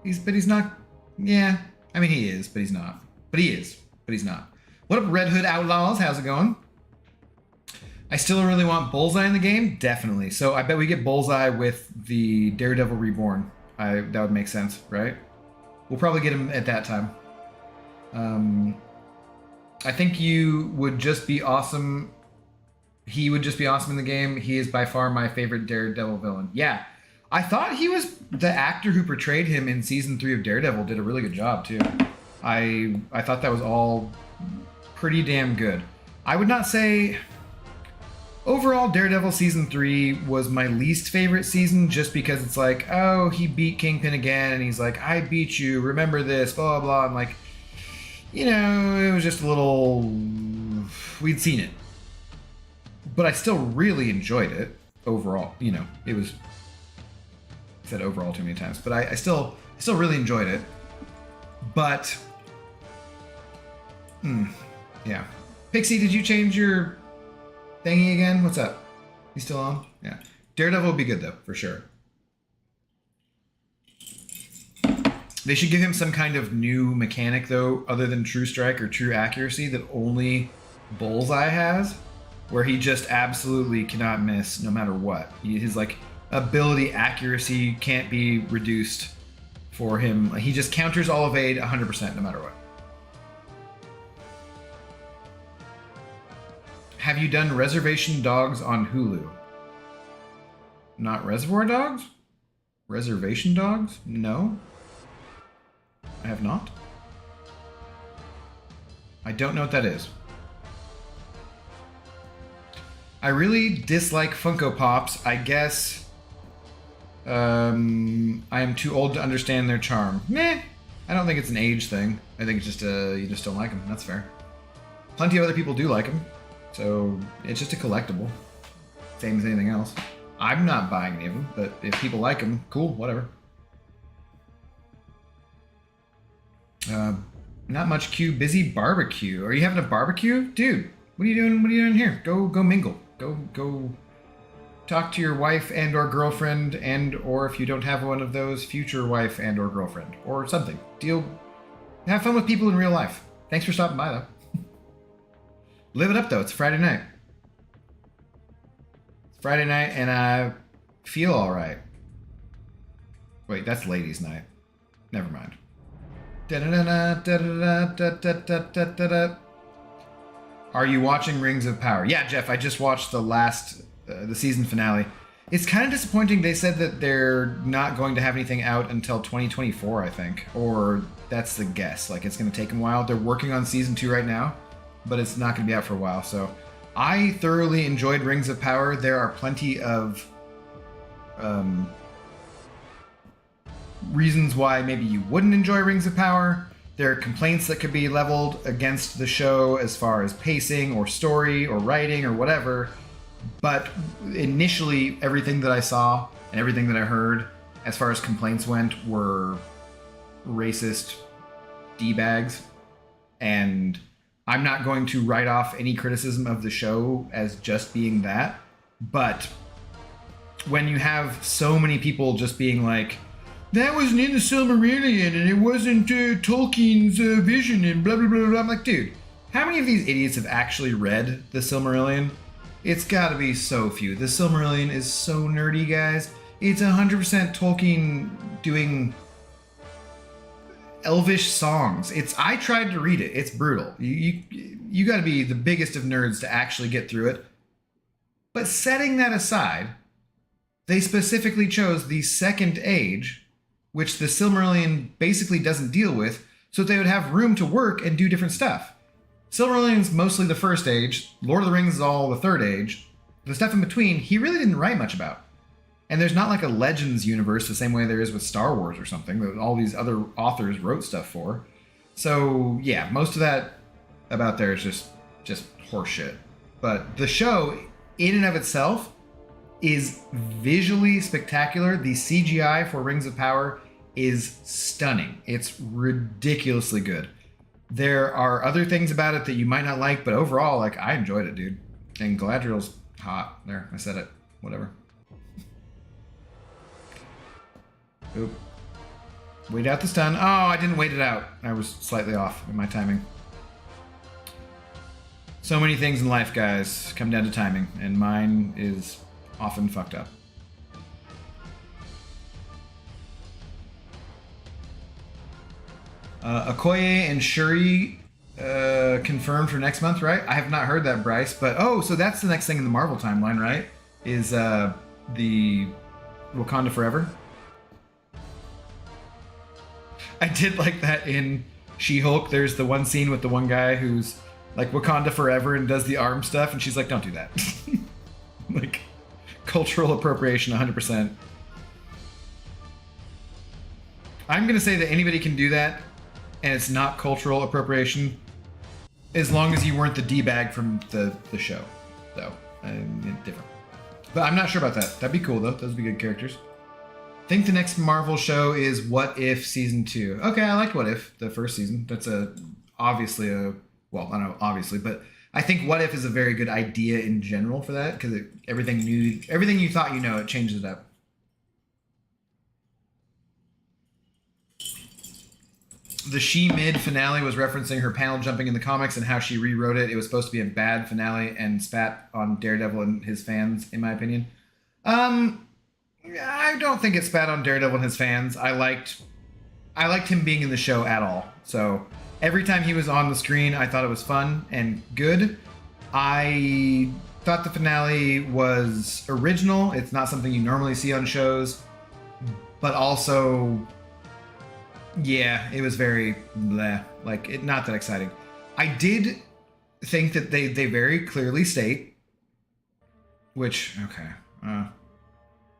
He's not. Yeah. I mean, he is, but he's not. But he is, but he's not. What up, Red Hood Outlaws? How's it going? I still really want Bullseye in the game? Definitely. So I bet we get Bullseye with the Daredevil Reborn. That would make sense, right? We'll probably get him at that time. I think you would just be awesome. He would just be awesome in the game. He is by far my favorite Daredevil villain. Yeah. I thought he was the actor who portrayed him in season 3 of Daredevil did a really good job too. I thought that was all pretty damn good. I would not say overall Daredevil season 3 was my least favorite season just because it's like, oh, he beat Kingpin again and he's like, I beat you, remember this, blah, blah, blah. I'm like, you know, it was just a little, we'd seen it. But I still really enjoyed it overall. You know, it was, I said overall too many times, but I still really enjoyed it. But, yeah. Pixie, did you change your thingy again? What's up? You still on? Yeah. Daredevil would be good though, for sure. They should give him some kind of new mechanic though, other than True Strike or True Accuracy that only Bullseye has, where he just absolutely cannot miss no matter what. His like ability accuracy can't be reduced for him. He just counters all evade 100% no matter what. Have you done Reservation Dogs on Hulu? Not Reservoir Dogs? Reservation Dogs? No. I have not. I don't know what that is. I really dislike Funko Pops. I guess I am too old to understand their charm. Meh. I don't think it's an age thing. I think it's just you just don't like them. That's fair. Plenty of other people do like them. So it's just a collectible. Same as anything else. I'm not buying any of them, but if people like them, cool, whatever. Not much Q. Busy barbecue. Are you having a barbecue? Dude, what are you doing? What are you doing here? Go mingle. Go talk to your wife and or girlfriend and or if you don't have one of those, future wife and or girlfriend or something. Have fun with people in real life. Thanks for stopping by though. Live it up though. It's Friday night. It's Friday night and I feel all right. Wait, that's ladies' night. Never mind. Are you watching Rings of Power? Yeah, Jeff, I just watched the season finale. It's kind of disappointing. They said that they're not going to have anything out until 2024, I think. Or that's the guess. Like, it's going to take them a while. They're working on season 2 right now, but it's not going to be out for a while. So I thoroughly enjoyed Rings of Power. There are plenty of reasons why maybe you wouldn't enjoy Rings of Power. There are complaints that could be leveled against the show as far as pacing or story or writing or whatever. But initially, everything that I saw and everything that I heard as far as complaints went were racist D-bags. And I'm not going to write off any criticism of the show as just being that. But when you have so many people just being like, that wasn't in the Silmarillion and it wasn't Tolkien's vision and blah, blah, blah, blah. I'm like, dude, how many of these idiots have actually read the Silmarillion? It's gotta be so few. The Silmarillion is so nerdy, guys. It's 100% Tolkien doing elvish songs. I tried to read it. It's brutal. You gotta be the biggest of nerds to actually get through it. But setting that aside, they specifically chose the Second Age, which the Silmarillion basically doesn't deal with, so that they would have room to work and do different stuff. Silmarillion's mostly the First Age, Lord of the Rings is all the Third Age. The stuff in between, he really didn't write much about. And there's not like a Legends universe the same way there is with Star Wars or something, that all these other authors wrote stuff for. So yeah, most of that about there is just horseshit. But the show, in and of itself, is visually spectacular. The CGI for Rings of Power is stunning. It's ridiculously good. There are other things about it that you might not like, but overall, like, I enjoyed it, dude. And Galadriel's hot. There, I said it. Whatever. Oop. Wait out the stun. Oh, I didn't wait it out. I was slightly off in my timing. So many things in life, guys, come down to timing, and mine is often fucked up. Okoye and Shuri confirmed for next month, right? I have not heard that, Bryce, but so that's the next thing in the Marvel timeline, right? Is the Wakanda Forever. I did like that in She-Hulk. There's the one scene with the one guy who's like Wakanda Forever and does the arm stuff, and she's like, don't do that. Like, cultural appropriation 100%. I'm going to say that anybody can do that, and it's not cultural appropriation, as long as you weren't the D-bag from the show, though. Different. But I'm not sure about that. That'd be cool, though. Those would be good characters. I think the next Marvel show is What If Season 2. Okay, I like What If, the first season. That's obviously well, I don't know, obviously, but I think What If is a very good idea in general for that, because everything you thought you know, it changes it up. The She-Mid finale was referencing her panel jumping in the comics and how she rewrote it. It was supposed to be a bad finale and spat on Daredevil and his fans, in my opinion. I don't think it spat on Daredevil and his fans. I liked him being in the show at all. So every time he was on the screen, I thought it was fun and good. I thought the finale was original. It's not something you normally see on shows, but also, yeah, it was very bleh. Like, not that exciting. I did think that they very clearly state, which, okay,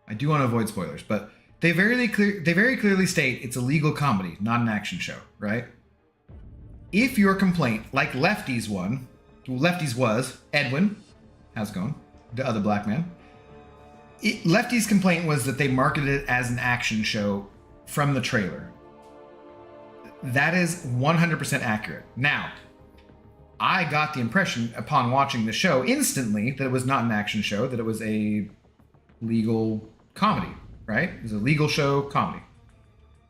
I do want to avoid spoilers, but they very clearly state it's a legal comedy, not an action show, right? If your complaint, like Lefty's was, Edwin, how's it going? The other black man. Lefty's complaint was that they marketed it as an action show from the trailer. That is 100% accurate. Now, I got the impression upon watching the show instantly that it was not an action show, that it was a legal comedy, right? It was a legal show comedy.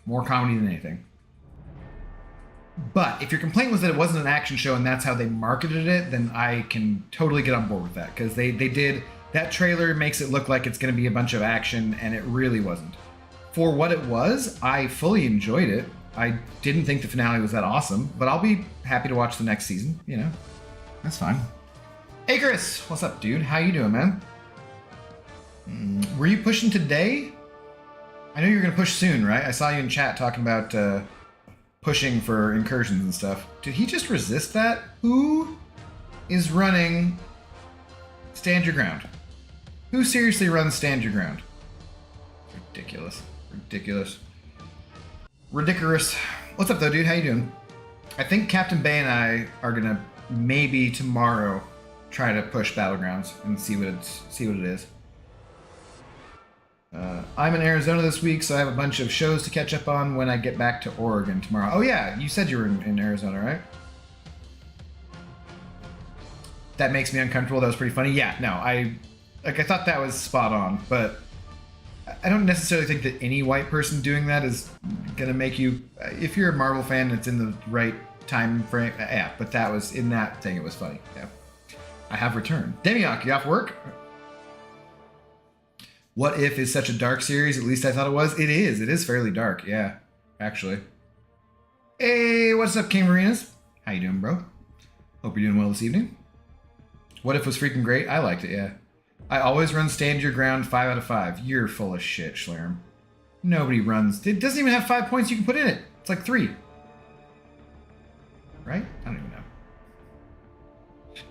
More comedy than anything. But if your complaint was that it wasn't an action show and that's how they marketed it, then I can totally get on board with that. Because they did, that trailer makes it look like it's going to be a bunch of action, and it really wasn't. For what it was, I fully enjoyed it. I didn't think the finale was that awesome, but I'll be happy to watch the next season, you know? That's fine. Hey Chris, what's up, dude? How you doing, man? Were you pushing today? I know you're gonna push soon, right? I saw you in chat talking about pushing for incursions and stuff. Did he just resist that? Who is running Stand Your Ground? Who seriously runs Stand Your Ground? Ridiculous. Ridiculous. Ridiculous. What's up though, dude? How you doing? I think Captain Bay and I are gonna maybe tomorrow try to push Battlegrounds and see what it is. I'm in Arizona this week, so I have a bunch of shows to catch up on when I get back to Oregon tomorrow. Oh yeah, you said you were in Arizona, right? That makes me uncomfortable. That was pretty funny. Yeah, no, I thought that was spot on, but I don't necessarily think that any white person doing that is gonna make you. If you're a Marvel fan, it's in the right time frame. Yeah, but that was in that thing. It was funny. Yeah, I have returned. Demiok, you off work? What If is such a dark series, at least I thought it was. It is. It is fairly dark, yeah, actually. Hey, what's up, King Marinas? How you doing, bro? Hope you're doing well this evening. What If was freaking great. I liked it, yeah. I always run Stand Your Ground 5 out of 5. You're full of shit, Schlerm. Nobody runs. It doesn't even have 5 points you can put in it. It's like 3. Right? I don't even know.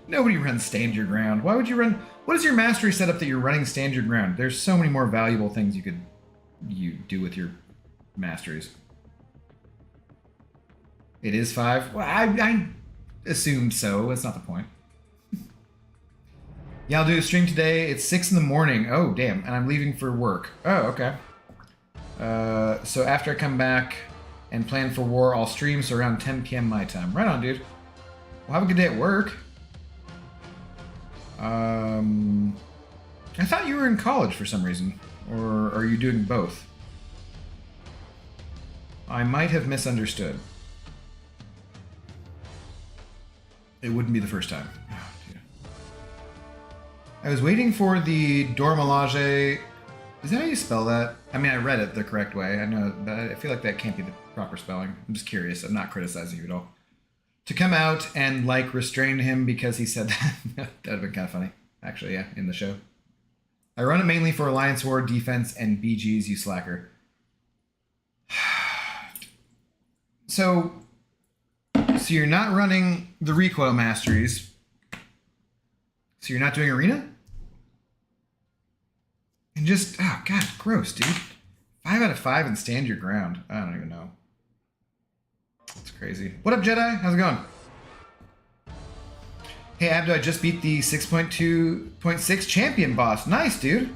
Nobody runs Stand Your Ground. Why would you run? What is your mastery setup that you're running Stand Your Ground? There's so many more valuable things you do with your masteries. It is 5? Well, I assumed so. That's not the point. Yeah, I'll do a stream today. It's 6 in the morning. Oh, damn. And I'm leaving for work. Oh, okay. So after I come back and plan for war, I'll stream, so around 10 p.m. my time. Right on, dude. Well, have a good day at work. I thought you were in college for some reason. Or are you doing both? I might have misunderstood. It wouldn't be the first time. Oh, dear. I was waiting for the Dormelage. Is that how you spell that? I mean, I read it the correct way. I know, but I feel like that can't be the proper spelling. I'm just curious. I'm not criticizing you at all. To come out and, like, restrain him because he said that. That would have been kind of funny. Actually, yeah, in the show. I run it mainly for Alliance War, defense, and BGs, you slacker. So you're not running the recoil masteries. So you're not doing arena? And just, oh god, gross, dude. 5 out of 5 and Stand Your Ground. I don't even know. It's crazy. What up, Jedi? How's it going? Hey, Abdo, I just beat the 6.2.6 champion boss. Nice, dude.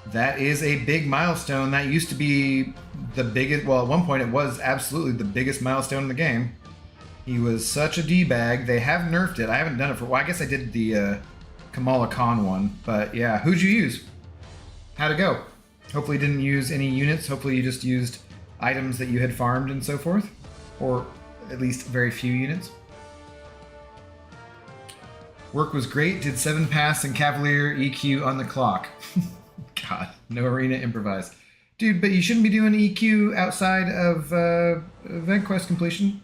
That is a big milestone. That used to be the biggest, well, at one point it was absolutely the biggest milestone in the game. He was such a D-bag. They have nerfed it. I haven't done it for, well, I guess I did the Kamala Khan one. But yeah, who'd you use? How'd it go? Hopefully you didn't use any units. Hopefully you just used items that you had farmed and so forth. Or at least very few units. Work was great. Did 7 pass and Cavalier EQ on the clock. God, no arena improvised. Dude, but you shouldn't be doing EQ outside of event quest completion.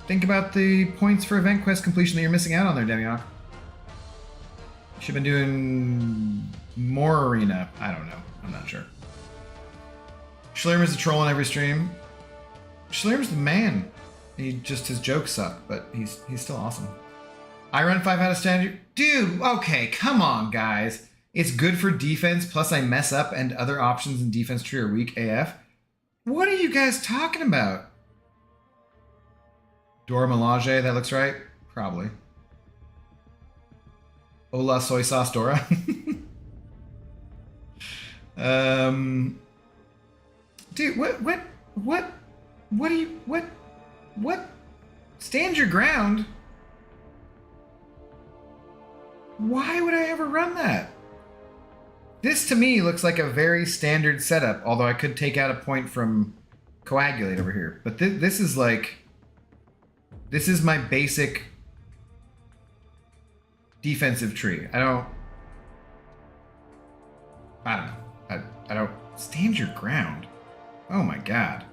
Think about the points for event quest completion that you're missing out on there, Demiok. You should have been doing more arena. I don't know. I'm not sure. Schlerm is a troll on every stream. Schlerm's the man. His jokes suck, but he's still awesome. I run 5 out of standard. Dude, okay, come on, guys. It's good for defense, plus I mess up and other options in defense tree are weak AF. What are you guys talking about? Dora Milaje, that looks right? Probably. Hola, soy sauce Dora. Dude, what? Stand your ground? Why would I ever run that? This to me looks like a very standard setup, although I could take out a point from Coagulate over here. But this is like... This is my basic defensive tree. I don't know. I don't... Stand your ground. Oh my god.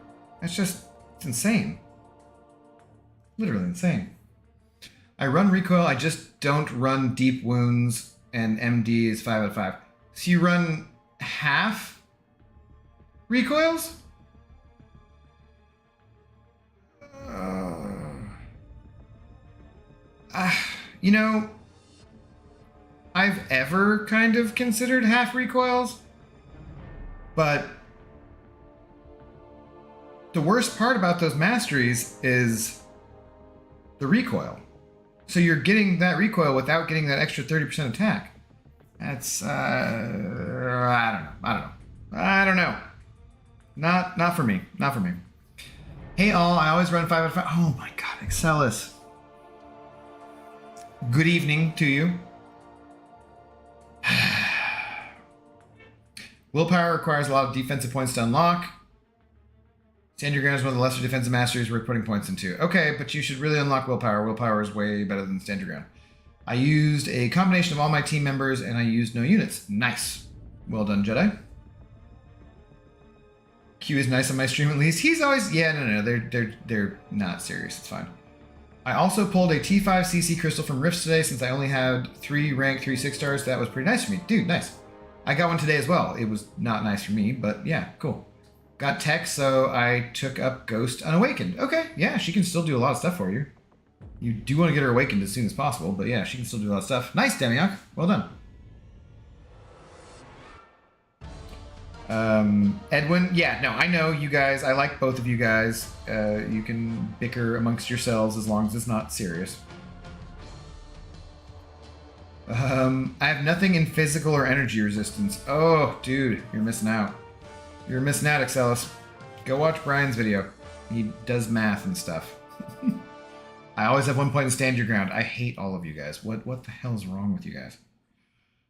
That's just... It's insane. Literally insane. I run recoil, I just don't run deep wounds, and MD is 5 out of 5. So you run half recoils? You know, I've ever kind of considered half recoils, but the worst part about those masteries is the recoil. So you're getting that recoil without getting that extra 30% attack. That's I don't know. Not for me. Not for me. Hey all, I always run 5 out of 5. Oh my god, Excellus. Good evening to you. Willpower requires a lot of defensive points to unlock. Stand your ground is one of the lesser defensive masteries we're putting points into. Okay, but you should really unlock willpower. Willpower is way better than stand your ground. I used a combination of all my team members, and I used no units. Nice. Well done, Jedi. Q is nice on my stream at least. He's always... Yeah, no, they're not serious. It's fine. I also pulled a T5 CC crystal from Rifts today since I only had 3 rank 3 6 stars. That was pretty nice for me. Dude, nice. I got one today as well. It was not nice for me, but yeah, cool. Got tech, so I took up Ghost Unawakened. Okay, yeah, she can still do a lot of stuff for you. You do want to get her awakened as soon as possible, but yeah, she can still do a lot of stuff. Nice, Demiok. Well done. Edwin, yeah, no, I know you guys. I like both of you guys. You can bicker amongst yourselves as long as it's not serious. I have nothing in physical or energy resistance. Oh, dude, you're missing out. You're missing out, Excellus. Go watch Brian's video. He does math and stuff. I always have 1 point in stand your ground. I hate all of you guys. What the hell is wrong with you guys?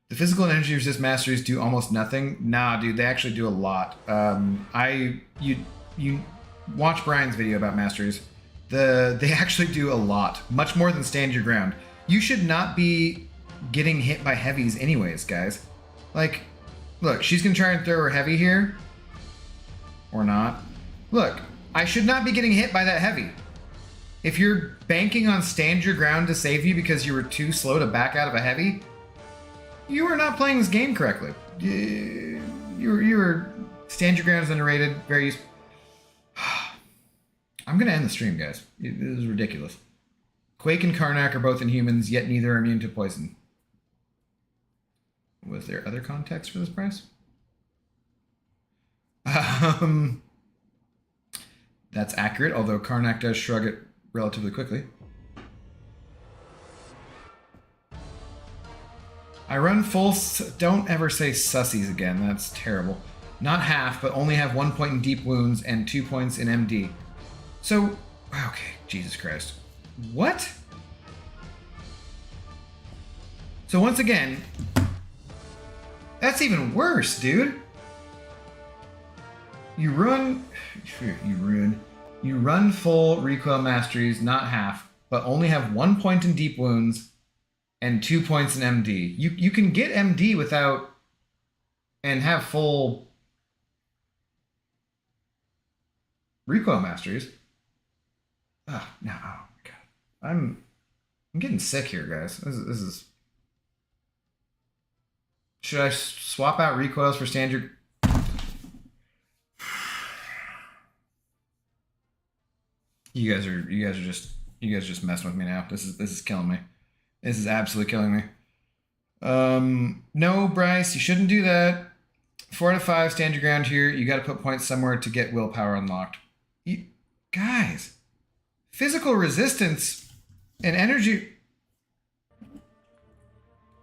The physical and energy resist masteries do almost nothing. Nah, dude, they actually do a lot. You watch Brian's video about masteries. They actually do a lot, much more than stand your ground. You should not be getting hit by heavies anyways, guys. Like, look, she's gonna try and throw her heavy here, or not. Look, I should not be getting hit by that heavy. If you're banking on stand your ground to save you because you were too slow to back out of a heavy, you are not playing this game correctly. You were stand your ground is underrated. Very useful. I'm gonna end the stream, guys. This is ridiculous. Quake and Karnak are both Inhumans, yet neither are immune to poison. Was there other context for this price? That's accurate, although Karnak does shrug it relatively quickly. I run full... Don't ever say sussies again. That's terrible. Not half, but only have 1 point in deep wounds and 2 points in MD. So... Okay, Jesus Christ. What? So once again... That's even worse, dude. You run full recoil masteries, not half, but only have 1 point in deep wounds and 2 points in MD. You can get MD without and have full recoil masteries. Oh no, oh god. I'm getting sick here, guys. This is Should I swap out recoils for standard? You guys are just messing with me now. This is killing me. This is absolutely killing me. No, Bryce, you shouldn't do that. 4 out of 5, stand your ground here. You got to put points somewhere to get willpower unlocked. Guys, physical resistance and energy.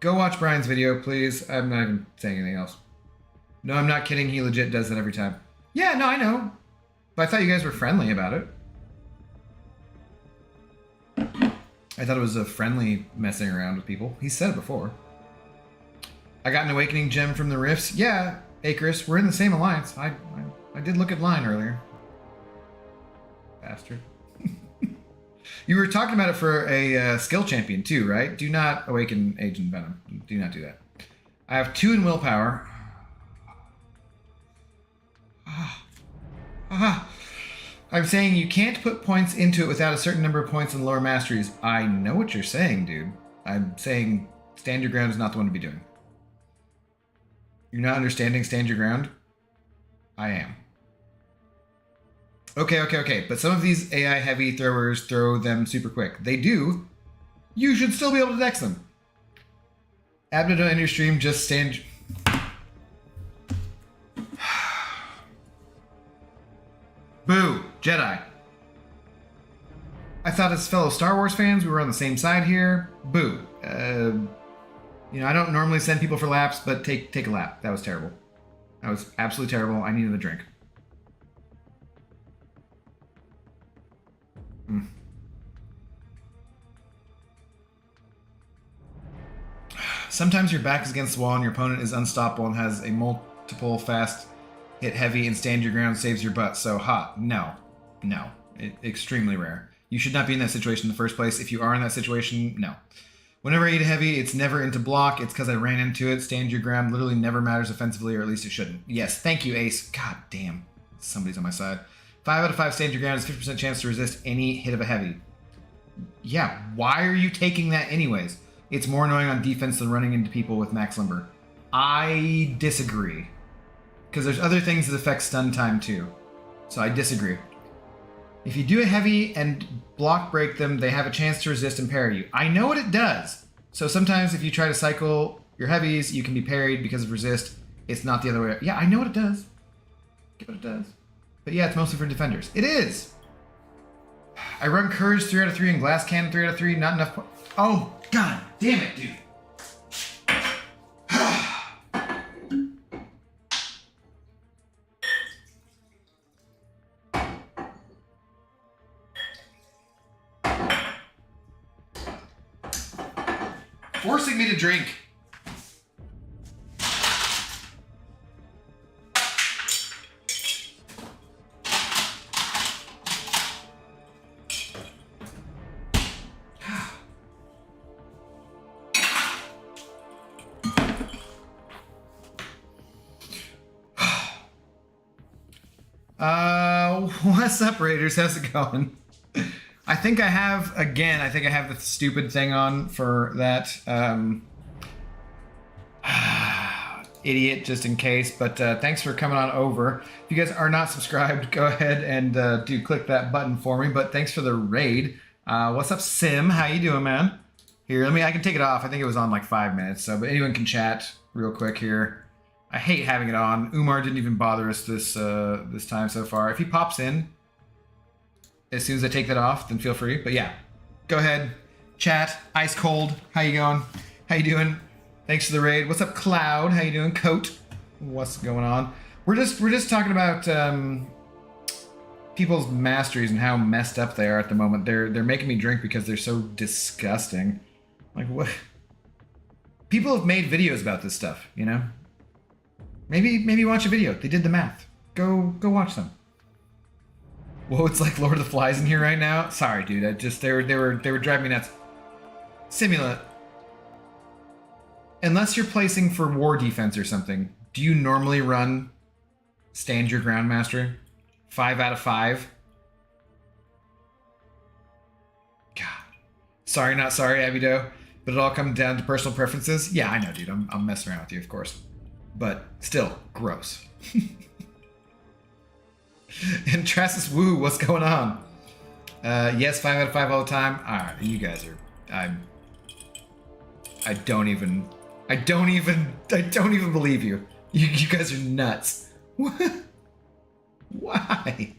Go watch Brian's video, please. I'm not even saying anything else. No, I'm not kidding. He legit does that every time. Yeah, no, I know. But I thought you guys were friendly about it. I thought it was a friendly messing around with people. He said it before. I got an awakening gem from the rifts. Yeah, Icarus, we're in the same alliance. I did look at line earlier. Bastard. You were talking about it for a skill champion too, right? Do not awaken Agent Venom. Do not do that. I have 2 in willpower. I'm saying you can't put points into it without a certain number of points in lower masteries. I know what you're saying, dude. I'm saying stand your ground is not the one to be doing. You're not understanding stand your ground? I am. Okay. But some of these AI heavy throwers throw them super quick. They do. You should still be able to dex them. Abner, don't end your stream, just stand... Boo! Jedi. I thought as fellow Star Wars fans, we were on the same side here. Boo. You know, I don't normally send people for laps, but take a lap. That was terrible. That was absolutely terrible. I needed a drink. Sometimes your back is against the wall and your opponent is unstoppable and has a multiple fast hit heavy and stand your ground saves your butt. So hot. No. Extremely rare. You should not be in that situation in the first place. If you are in that situation, no. Whenever I eat a heavy, it's never into block. It's because I ran into it. Stand your ground literally never matters offensively, or at least it shouldn't. Yes, thank you, Ace. God damn. Somebody's on my side. 5 out of 5 stand your ground is 50% chance to resist any hit of a heavy. Yeah, why are you taking that anyways? It's more annoying on defense than running into people with max limber. I disagree. Because there's other things that affect stun time too. So I disagree. If you do a heavy and block break them, they have a chance to resist and parry you. I know what it does. So sometimes if you try to cycle your heavies, you can be parried because of resist. It's not the other way. Yeah, I know what it does. Get what it does. But yeah, it's mostly for defenders. It is. I run Courage 3 out of 3 and Glass Cannon 3 out of 3. Not enough. Oh, god damn it, dude. Forcing me to drink. What's up, Raiders? How's it going? I think I have the stupid thing on for that idiot, just in case. But thanks for coming on over. If you guys are not subscribed, go ahead and do click that button for me. But thanks for the raid. What's up, Sim? How you doing, man? Here, I can take it off. I think it was on like 5 minutes. So, but anyone can chat real quick here. I hate having it on. Umar didn't even bother us this time so far. If he pops in as soon as I take that off, then feel free. But yeah, go ahead, chat. Ice cold. How you going? How you doing? Thanks for the raid. What's up, Cloud? How you doing? Coat. What's going on? We're just talking about people's masteries and how messed up they are at the moment. They're making me drink because they're so disgusting. Like what? People have made videos about this stuff, you know? Maybe watch a video. They did the math. Go watch them. Whoa, it's like Lord of the Flies in here right now. Sorry, dude. They were driving me nuts. Simula. Unless you're placing for war defense or something, do you normally run stand your ground master? 5 out of 5? God. Sorry, not sorry, Abido. But it all comes down to personal preferences. Yeah, I know, dude. I'm messing around with you, of course. But still, gross. And Trassus Woo, what's going on? Yes, 5 out of 5 all the time. Alright, you guys are... I don't even believe you. You guys are nuts. Why?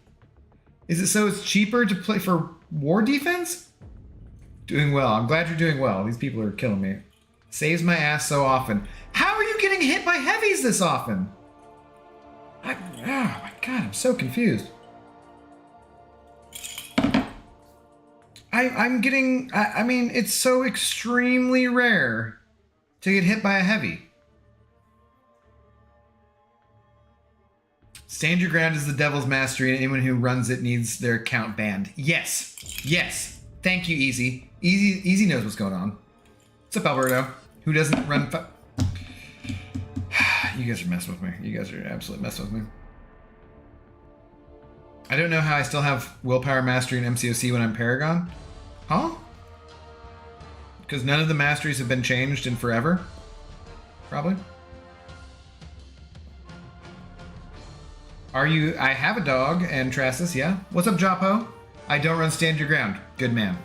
Is it so it's cheaper to play for war defense? Doing well. I'm glad you're doing well. These people are killing me. Saves my ass so often. How are you getting hit by heavies this often? Oh my god, I'm so confused. I mean, it's so extremely rare to get hit by a heavy. Stand your ground is the devil's mastery, and anyone who runs it needs their account banned. Yes. Yes. Thank you, Easy. Easy knows what's going on. What's up, Alberto? Who doesn't run... You guys are messing with me. You guys are absolutely messing with me. I don't know how I still have Willpower Mastery and MCOC when I'm Paragon. Huh? Because none of the masteries have been changed in forever? Probably. Are you... I have a dog, and Trassus, yeah. What's up, Jopo? I don't run Stand Your Ground. Good man.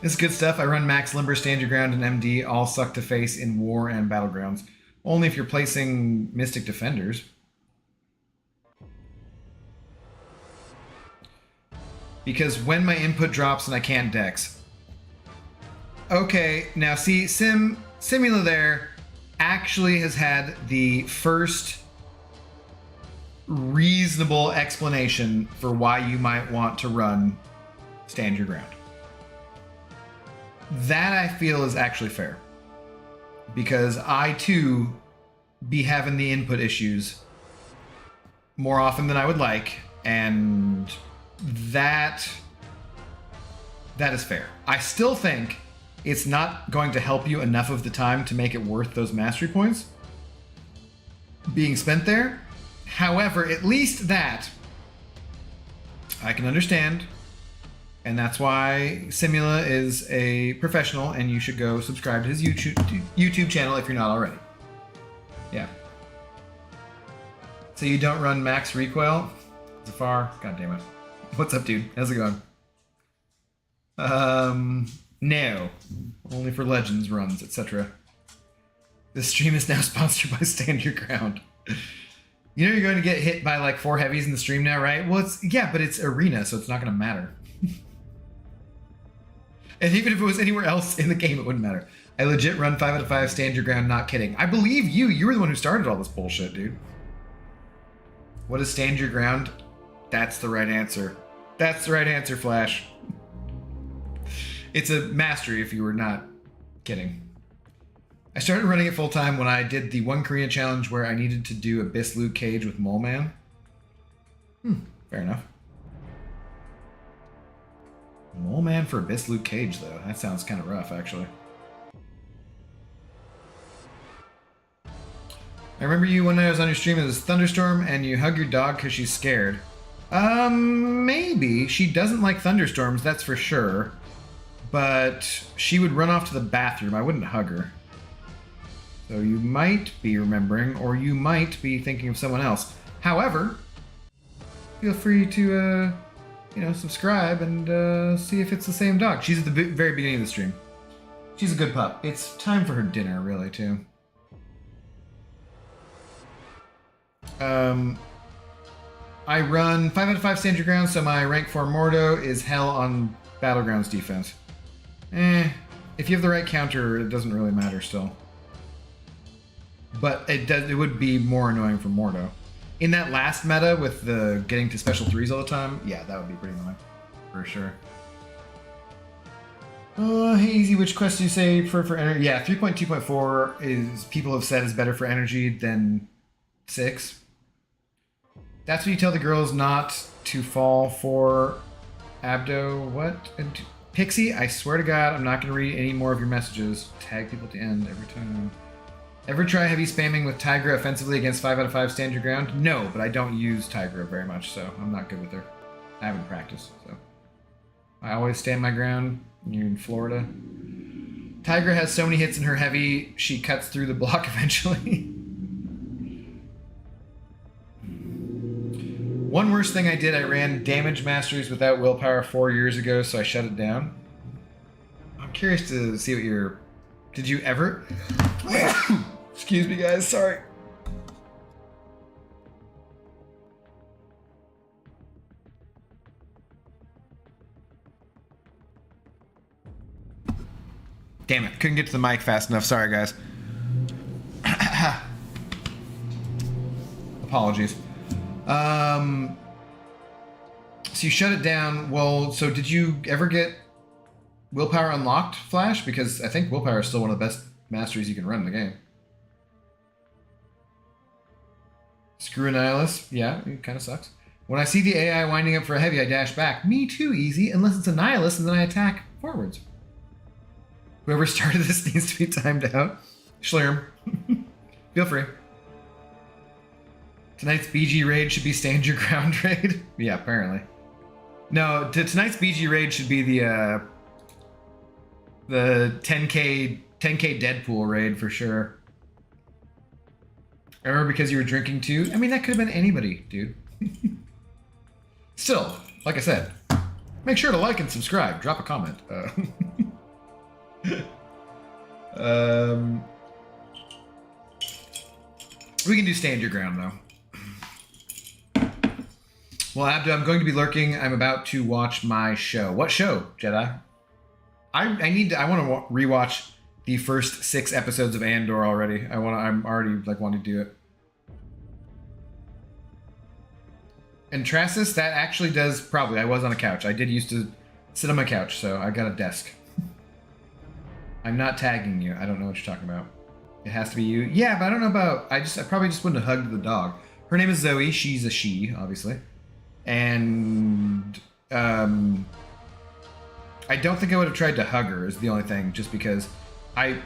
This is good stuff. I run Max Limber, Stand Your Ground, and MD. All suck to face in War and Battlegrounds. Only if you're placing Mystic Defenders. Because when my input drops and I can't dex. Okay, now see, Simula there actually has had the first reasonable explanation for why you might want to run Stand Your Ground. That I feel is actually fair. Because I too be having the input issues more often than I would like, and that is fair. I still think it's not going to help you enough of the time to make it worth those mastery points being spent there. However, at least that I can understand, and that's why Simula is a professional, and you should go subscribe to his YouTube channel if you're not already. Yeah. So you don't run Max Recoil? Zafar? God damn it. What's up, dude? How's it going? No. Only for Legends runs, etc. This stream is now sponsored by Stand Your Ground. You know you're going to get hit by like 4 heavies in the stream now, right? Well, yeah, but it's arena, so it's not going to matter. And even if it was anywhere else in the game, it wouldn't matter. I legit run 5 out of 5 Stand Your Ground, not kidding. I believe you. You were the one who started all this bullshit, dude. What is Stand Your Ground? That's the right answer. That's the right answer, Flash. It's a mastery if you were not kidding. I started running it full time when I did the One Korea challenge where I needed to do Abyss Luke Cage with Mole Man. Fair enough. Mole Man for Abyss Luke Cage, though. That sounds kind of rough, actually. I remember you when I was on your stream, it was Thunderstorm, and you hug your dog because she's scared. Maybe. She doesn't like thunderstorms, that's for sure. But she would run off to the bathroom. I wouldn't hug her. So you might be remembering, or you might be thinking of someone else. However, feel free to, subscribe and see if it's the same dog. She's at the very beginning of the stream. She's a good pup. It's time for her dinner, really, too. I run 5 out of 5 Stand Your Ground, so my rank 4 Mordo is hell on Battlegrounds defense. If you have the right counter, it doesn't really matter still. But it would be more annoying for Mordo. In that last meta with the getting to special 3s all the time, yeah, that would be pretty annoying. For sure. Hey, Easy, which quest do you say for energy? Yeah, 3.2.4 is, people have said, is better for energy than 6. That's what you tell the girls not to fall for. Abdo, what? Pixie, I swear to God, I'm not going to read any more of your messages. Tag people at the end every time. Ever try heavy spamming with Tigra offensively against 5 out of 5 Stand Your Ground? No, but I don't use Tigra very much, so I'm not good with her. I haven't practiced, so. I always stand my ground. You're in Florida. Tigra has so many hits in her heavy, she cuts through the block eventually. One worst thing I did, I ran Damage Masters without willpower 4 years ago, so I shut it down. I'm curious to see what your... Did you ever... Excuse me, guys, sorry. Damn it, couldn't get to the mic fast enough. Sorry, guys. Apologies. So you shut it down. Well, so did you ever get willpower unlocked, Flash? Because I think willpower is still one of the best masteries you can run in the game. Screw Annihilus. Yeah, it kind of sucks. When I see the AI winding up for a heavy, I dash back. Me too, easy, unless it's Annihilus, and then I attack forwards. Whoever started this needs to be timed out. Schlurm. Feel free. Tonight's BG raid should be stand your ground raid. Yeah, apparently. No, tonight's BG raid should be the 10k Deadpool raid for sure. I remember because you were drinking too. I mean, that could have been anybody, dude. Still, like I said, make sure to like and subscribe. Drop a comment. We can do stand your ground though. Well, Abdo, I'm going to be lurking. I'm about to watch my show. What show, Jedi? I want to rewatch the first 6 episodes of Andor already. I'm already like wanting to do it. And Trasis, that actually does probably. I was on a couch. I did used to sit on my couch, so I got a desk. I'm not tagging you. I don't know what you're talking about. It has to be you. Yeah, but I don't know about. I probably just wouldn't have hugged the dog. Her name is Zoe. She's a she, obviously. And I don't think I would have tried to hug her, is the only thing, just because I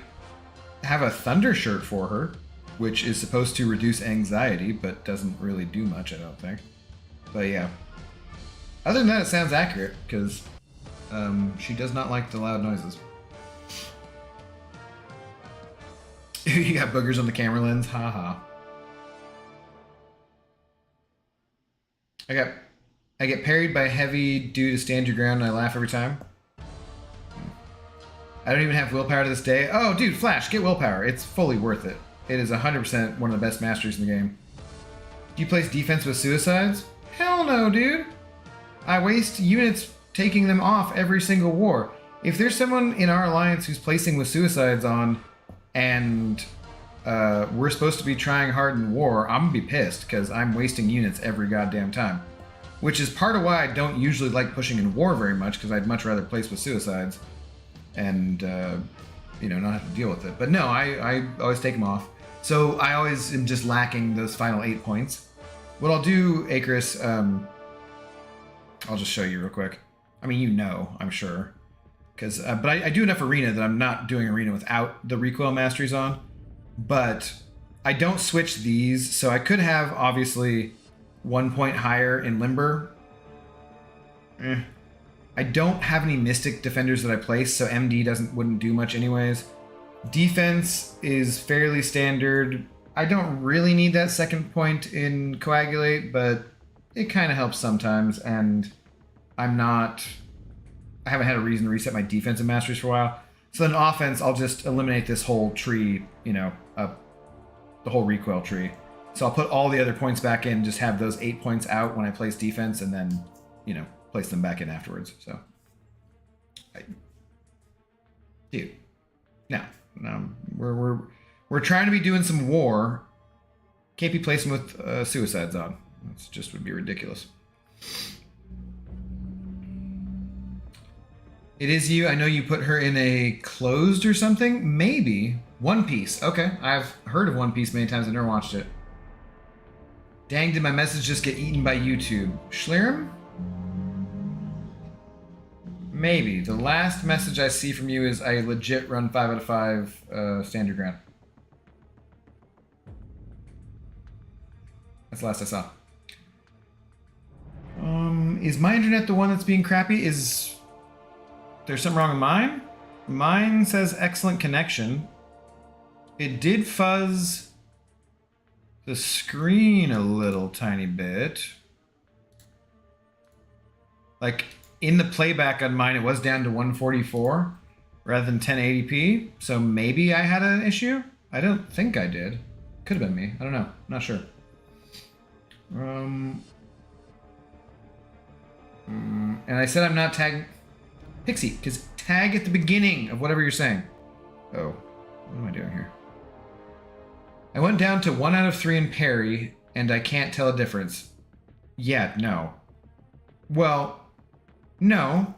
have a thunder shirt for her, which is supposed to reduce anxiety, but doesn't really do much, I don't think. But yeah. Other than that, it sounds accurate, because she does not like the loud noises. You got boogers on the camera lens? Haha. I get parried by heavy due to stand your ground and I laugh every time. I don't even have willpower to this day. Oh, dude, Flash, get willpower. It's fully worth it. It is 100% one of the best masteries in the game. Do you place defense with suicides? Hell no, dude. I waste units taking them off every single war. If there's someone in our alliance who's placing with suicides on and we're supposed to be trying hard in war, I'm gonna be pissed because I'm wasting units every goddamn time. Which is part of why I don't usually like pushing in war very much, because I'd much rather place with suicides and, not have to deal with it. But no, I always take them off. So I always am just lacking those final 8 points. What I'll do, Icarus, I'll just show you real quick. I mean, I'm sure. But I do enough arena that I'm not doing arena without the recoil masteries on. But I don't switch these, so I could have, obviously, 1 point higher in Limber. I don't have any Mystic Defenders that I place, so MD wouldn't do much anyways. Defense is fairly standard. I don't really need that 2nd point in Coagulate, but it kind of helps sometimes, and I haven't had a reason to reset my defensive masteries for a while. So then offense, I'll just eliminate this whole tree, the whole recoil tree. So I'll put all the other points back in, just have those 8 points out when I place defense, and then, place them back in afterwards. So, dude, no, we're trying to be doing some war. Can't be placing with suicides on. It just would be ridiculous. It is you. I know you put her in a closed or something. Maybe One Piece. Okay, I've heard of One Piece many times. I've never watched it. Dang, did my message just get eaten by YouTube? Schlirim? Maybe. The last message I see from you is I legit run 5 out of 5 stand your ground. That's the last I saw. Is my internet the one that's being crappy? Is there something wrong with mine? Mine says excellent connection. It did fuzz the screen a little tiny bit. Like in the playback on mine, it was down to 144 rather than 1080p. So maybe I had an issue. I don't think I did. Could have been me. I don't know. Not sure. And I said I'm not tagging Pixie, because tag at the beginning of whatever you're saying. Oh, what am I doing here? I went down to 1 out of 3 in parry, and I can't tell a difference. Yeah, no. Well, no.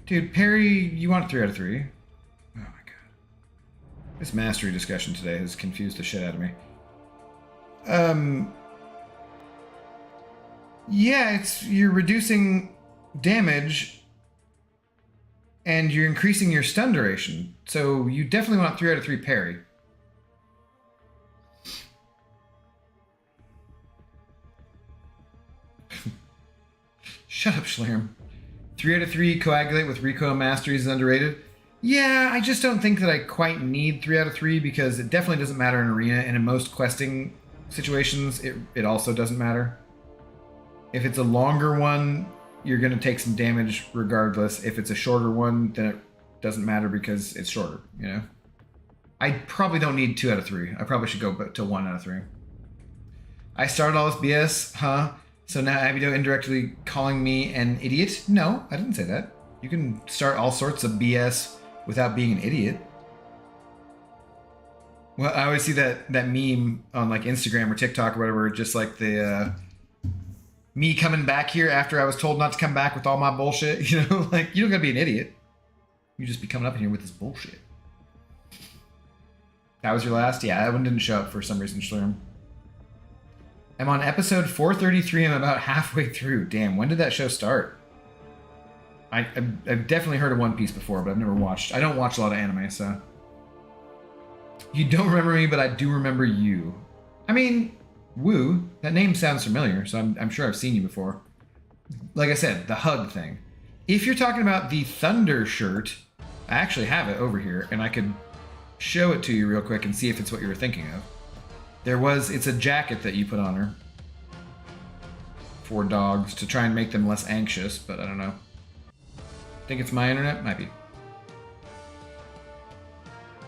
Dude, parry, you want 3 out of 3. Oh my god. This mastery discussion today has confused the shit out of me. Yeah, you're reducing damage and you're increasing your stun duration. So you definitely want 3 out of 3 parry. Shut up, Schlerm. 3 out of 3 coagulate with recoil masteries is underrated. Yeah, I just don't think that I quite need 3 out of 3 because it definitely doesn't matter in arena, and in most questing situations, it also doesn't matter. If it's a longer one, you're going to take some damage regardless. If it's a shorter one, then it doesn't matter because it's shorter, you know? I probably don't need 2 out of 3. I probably should go to 1 out of 3. I started all this BS, huh? So now Abido indirectly calling me an idiot? No, I didn't say that. You can start all sorts of BS without being an idiot. Well, I always see that meme on like Instagram or TikTok or whatever, just like the me coming back here after I was told not to come back with all my bullshit. You know, like you don't gotta be an idiot. You just be coming up in here with this bullshit. That was your last? Yeah, that one didn't show up for some reason, Schlerm. I'm on episode 433. I'm about halfway through. Damn, when did that show start? I've definitely heard of One Piece before, but I've never watched. I don't watch a lot of anime, so. You don't remember me, but I do remember you. I mean, Woo, that name sounds familiar, so I'm sure I've seen you before. Like I said, the hug thing. If you're talking about the Thunder shirt, I actually have it over here, and I could show it to you real quick and see if it's what you were thinking of. It's a jacket that you put on her for dogs to try and make them less anxious, but I don't know. Think it's my internet? Might be.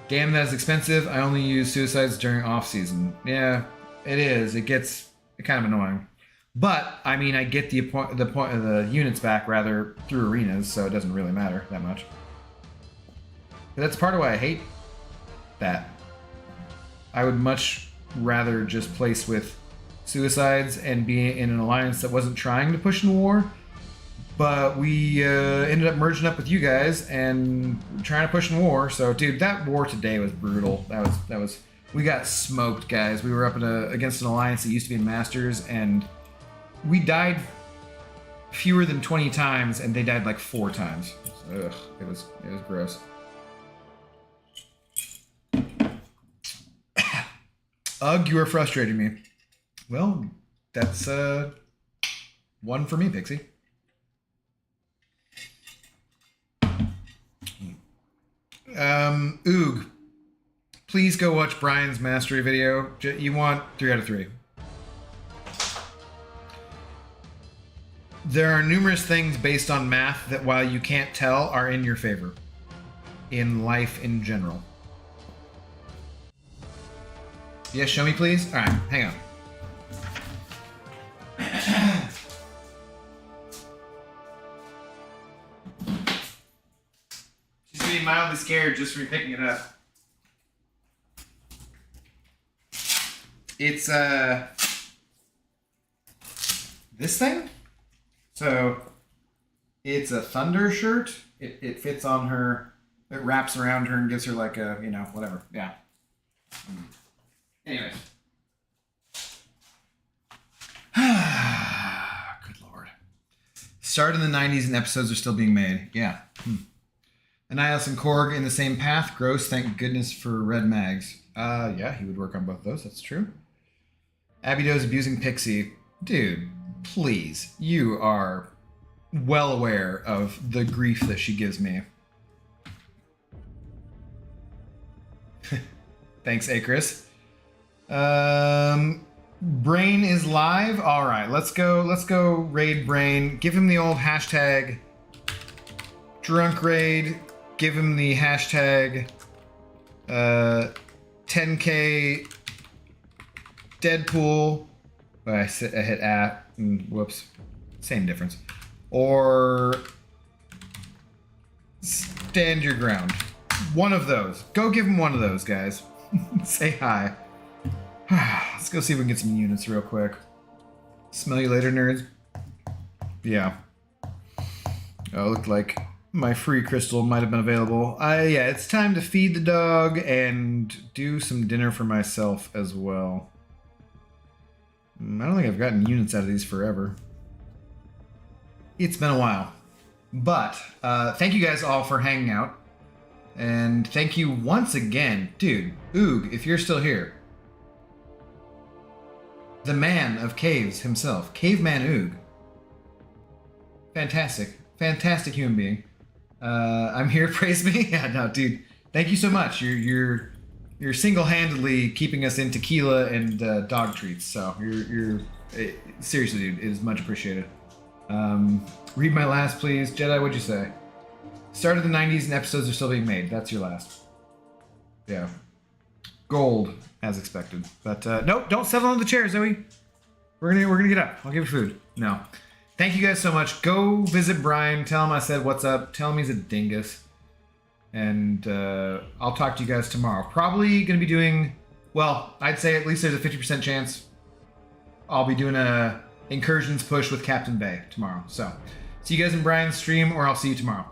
Damn, that is expensive. I only use suicides during off season. Yeah, it is. It gets kind of annoying. But I mean, I get the point of the units back rather through arenas, so it doesn't really matter that much. But that's part of why I hate that. I would much rather just place with suicides and be in an alliance that wasn't trying to push in war. But we ended up merging up with you guys and trying to push in war. So, dude, that war today was brutal. That was we got smoked, guys. We were up against an alliance that used to be in Masters, and we died fewer than 20 times, and they died like 4 times. Ugh, it was gross. Ugh, you are frustrating me. Well, that's one for me, Pixie. Oog, please go watch Brian's mastery video. You want 3 out of 3. There are numerous things based on math that, while you can't tell, are in your favor. In life in general. Yes, show me, please. All right, hang on. She's getting mildly scared just from picking it up. It's this thing. So it's a Thunder shirt. It fits on her. It wraps around her and gives her like a, you know, whatever. Yeah. Anyways. Good lord. Started in the 90s and episodes are still being made. Yeah. Annihilus and Korg in the same path. Gross, thank goodness for red mags. Yeah, he would work on both of those. That's true. Abido's abusing Pixie. Dude, please. You are well aware of the grief that she gives me. Thanks, Akris. Brain is live. All right, let's go raid Brain. Give him the old hashtag drunk raid. Give him the hashtag 10K Deadpool. I hit at and whoops, same difference. Or stand your ground. One of those. Go give him one of those, guys. Say hi. Let's go see if we can get some units real quick. Smell you later, nerds. Yeah. Oh, looked like my free crystal might have been available. Yeah, it's time to feed the dog and do some dinner for myself as well. I don't think I've gotten units out of these forever. It's been a while. But thank you guys all for hanging out. And thank you once again, dude, Oog, if you're still here. The man of caves himself, Caveman Oog. Fantastic. Fantastic human being. I'm here, praise me. Yeah, no, dude. Thank you so much. You're single-handedly keeping us in tequila and dog treats. So you're seriously, dude, it is much appreciated. Read my last, please. Jedi, what'd you say? Start of the 90s and episodes are still being made. That's your last. Yeah. Gold, as expected. But nope, don't settle on the chair, Zoe. We're gonna get up. I'll give you food. No. Thank you guys so much. Go visit Brian. Tell him I said what's up. Tell him he's a dingus. And I'll talk to you guys tomorrow. Probably gonna be doing, well, I'd say at least there's a 50% chance I'll be doing a incursions push with Captain Bay tomorrow. So see you guys in Brian's stream, or I'll see you tomorrow.